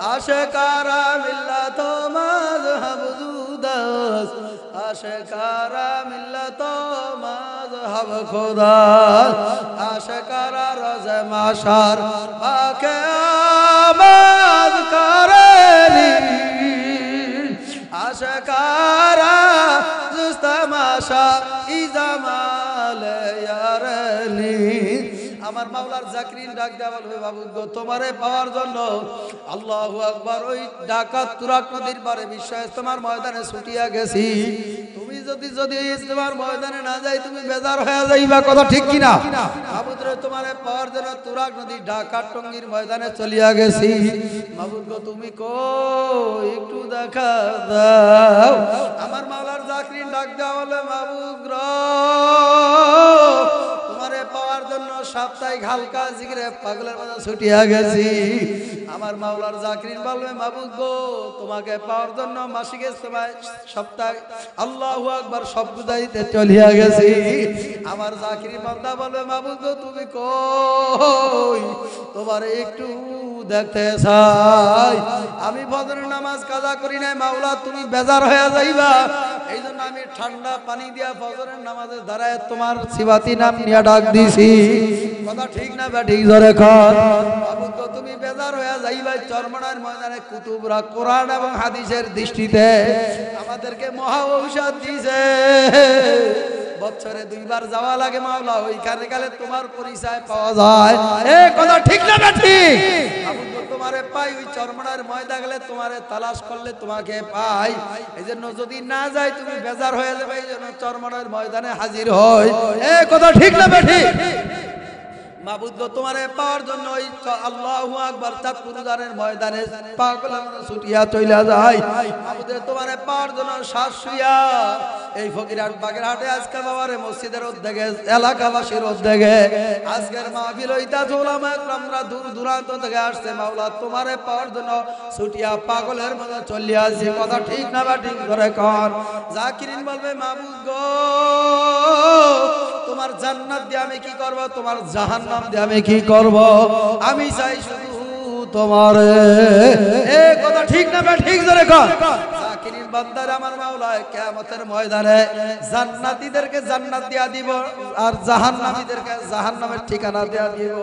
Speaker 1: आशिकारा मिल्लत मज़हब जुदास, आशिकारा मिल्लत मज़हब खुदा, आशिकारा रोज़ माशर पाके आबाद करेली। आशिकारा जुस्तमाशा इज़माल यारली। আমার মাওলার জাকিরিন ডাক দেয়া বলবে বাবু গো তোমারে পাওয়ার জন্য আল্লাহু আকবার ওই ডাকাত তুরাগ নদীর পারে বিশ্ব ইজতেমার ময়দানে ছুটিয়া গেছি। তুমি যদি ইজতেমার ময়দানে না যাই তুমি বেজার হয়ে যাইবা, কথা ঠিক কিনা? মাবুদ রে তোমারে পাওয়ার জন্য তুরাগ নদীর ডাকাত টঙ্গীর ময়দানে চলিয়া গেছি। মাবুদ গো তুমি কই একটু দেখা দাও। আমার মাওলার জাকিরিন ডাক দেয়া বলে মাবুদ রে তোমারে পাওয়ার জন্য সাপ্তাহিক হালকা জিকিরে পাগলের মতো ছুটিয়া গেছি। আমার মাওলার জাকিরিন বলবে মাবুদ গো তোমাকে পাওয়ার জন্য মাসিক ইজতেমায় সপ্তাহে আল্লাহু আকবার সব গুদাইতে চলিয়া গেছি। আমার জাকিরিন বান্দা বলবে মাবুদ গো তুমি কই তোমারে একটু দেখতে চাই। আমি ফজরের নামাজ কাজা করি নাই মাওলা তুমি বেজার হয়ে যাইবা, এই জন্য আমি ঠান্ডা পানি দিয়া ফজরের নামাজে দাঁড়ায় তোমার সিবাতি নাম নিয়ে ডাক দিছি। কথা ঠিক না বা ঠিক ধরে কর। মাবুদ গো তুমি বেজার হয়ে যাইবা। চরমনার ময়দানে কুতুবরা কোরআন এবং হাদিসের দৃষ্টিতে আমাদেরকে মহা ঔষধ দিয়েছে। বছরে দুইবার যাওয়া লাগে মাওলা, ওইখানে গেলে তোমার পরিচয় পাওয়া যায়। এ কথা ঠিক না বা ঠিক? মাবুদ গো তোমারে পাই ওই চরমনার ময়দা গেলে তোমারে তালাশ করলে তোমাকে পাই। এই জন্য যদি না যাই তুমি বেজার হয়ে যাবে, এই জন্য চরমনার ময়দানে হাজির হয়। এ কথা ঠিক না বা ঠিক? মাবুদ গো তোমারে পাওয়ার জন্য ওই আল্লাহু আকবার চাঁদপুরদানের ময়দানে পাগলের মতো ছুটিয়া চইলা যায়। মাবুদ তোমারে পাওয়ার জন্য শাশুয়া এই ফকিরহাট বাগেরহাটে আজকে বাবারে মসজিদের উদ্যোগে এলাকাবাসীর উদ্যোগে আজকের মাহফিল হইতাছে। উলামা একরামরা দূর দূরান্ত থেকে আসছে মাওলা তোমারে পাওয়ার জন্য ছুটিয়া পাগলের মতো চলিয়া আসি। কথা ঠিক না বা ঠিক করে কর। জাকিরিন বলবে মাবুদ গো তোমার জান্নাত দিয়ে আমি কি করব, তোমার জাহান্নাম দিয়ে আমি কি করব? আমি চাই শুধু তোমারে। এ কথা ঠিক না বা ঠিক ধরে কর। জাকিরিন বান্দার আমার মাওলা কিয়ামতের ময়দানে জান্নাতীদেরকে জান্নাত দিয়া দিব আর জাহান্নামীদেরকে জাহান্নামের ঠিকানা দেয়া দিব।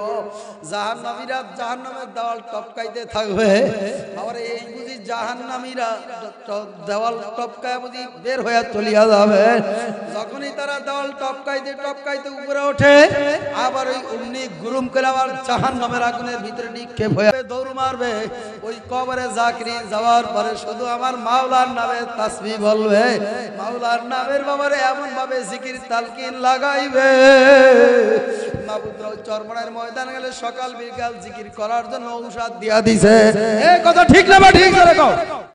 Speaker 1: জাহান্নামীরা জাহান্নামের দেওয়াল টপকাইতে থাকবে, আবার এই বুঝি জাহান্নামীরা দেওয়াল টপকায় বুঝি বের হয়ে চলিয়া যাবে। যখনই তারা দেওয়াল টপকাইতে টপকাইতে উপরে ওঠে, আবার ওই অগ্নি গুরুম করে আবার জাহান্নামের আগুনের ভিতরে নিক্ষেপ হয়ে দৌড় মারবে। ওই কবরে জাকিরিন যাওয়ার পরে শুধু আমার মাওলার নামে তাসবিহ বলবে, মাওলার নামের বাবারে এমন ভাবে জিকির তালকিন লাগাইবে। মাবুদ চরমনের ময়দানে গেলে সকাল বিকাল জিকির করার জন্য ঔষধ দিয়া দিছে। এই কথা ঠিক না বা ঠিক করে কও?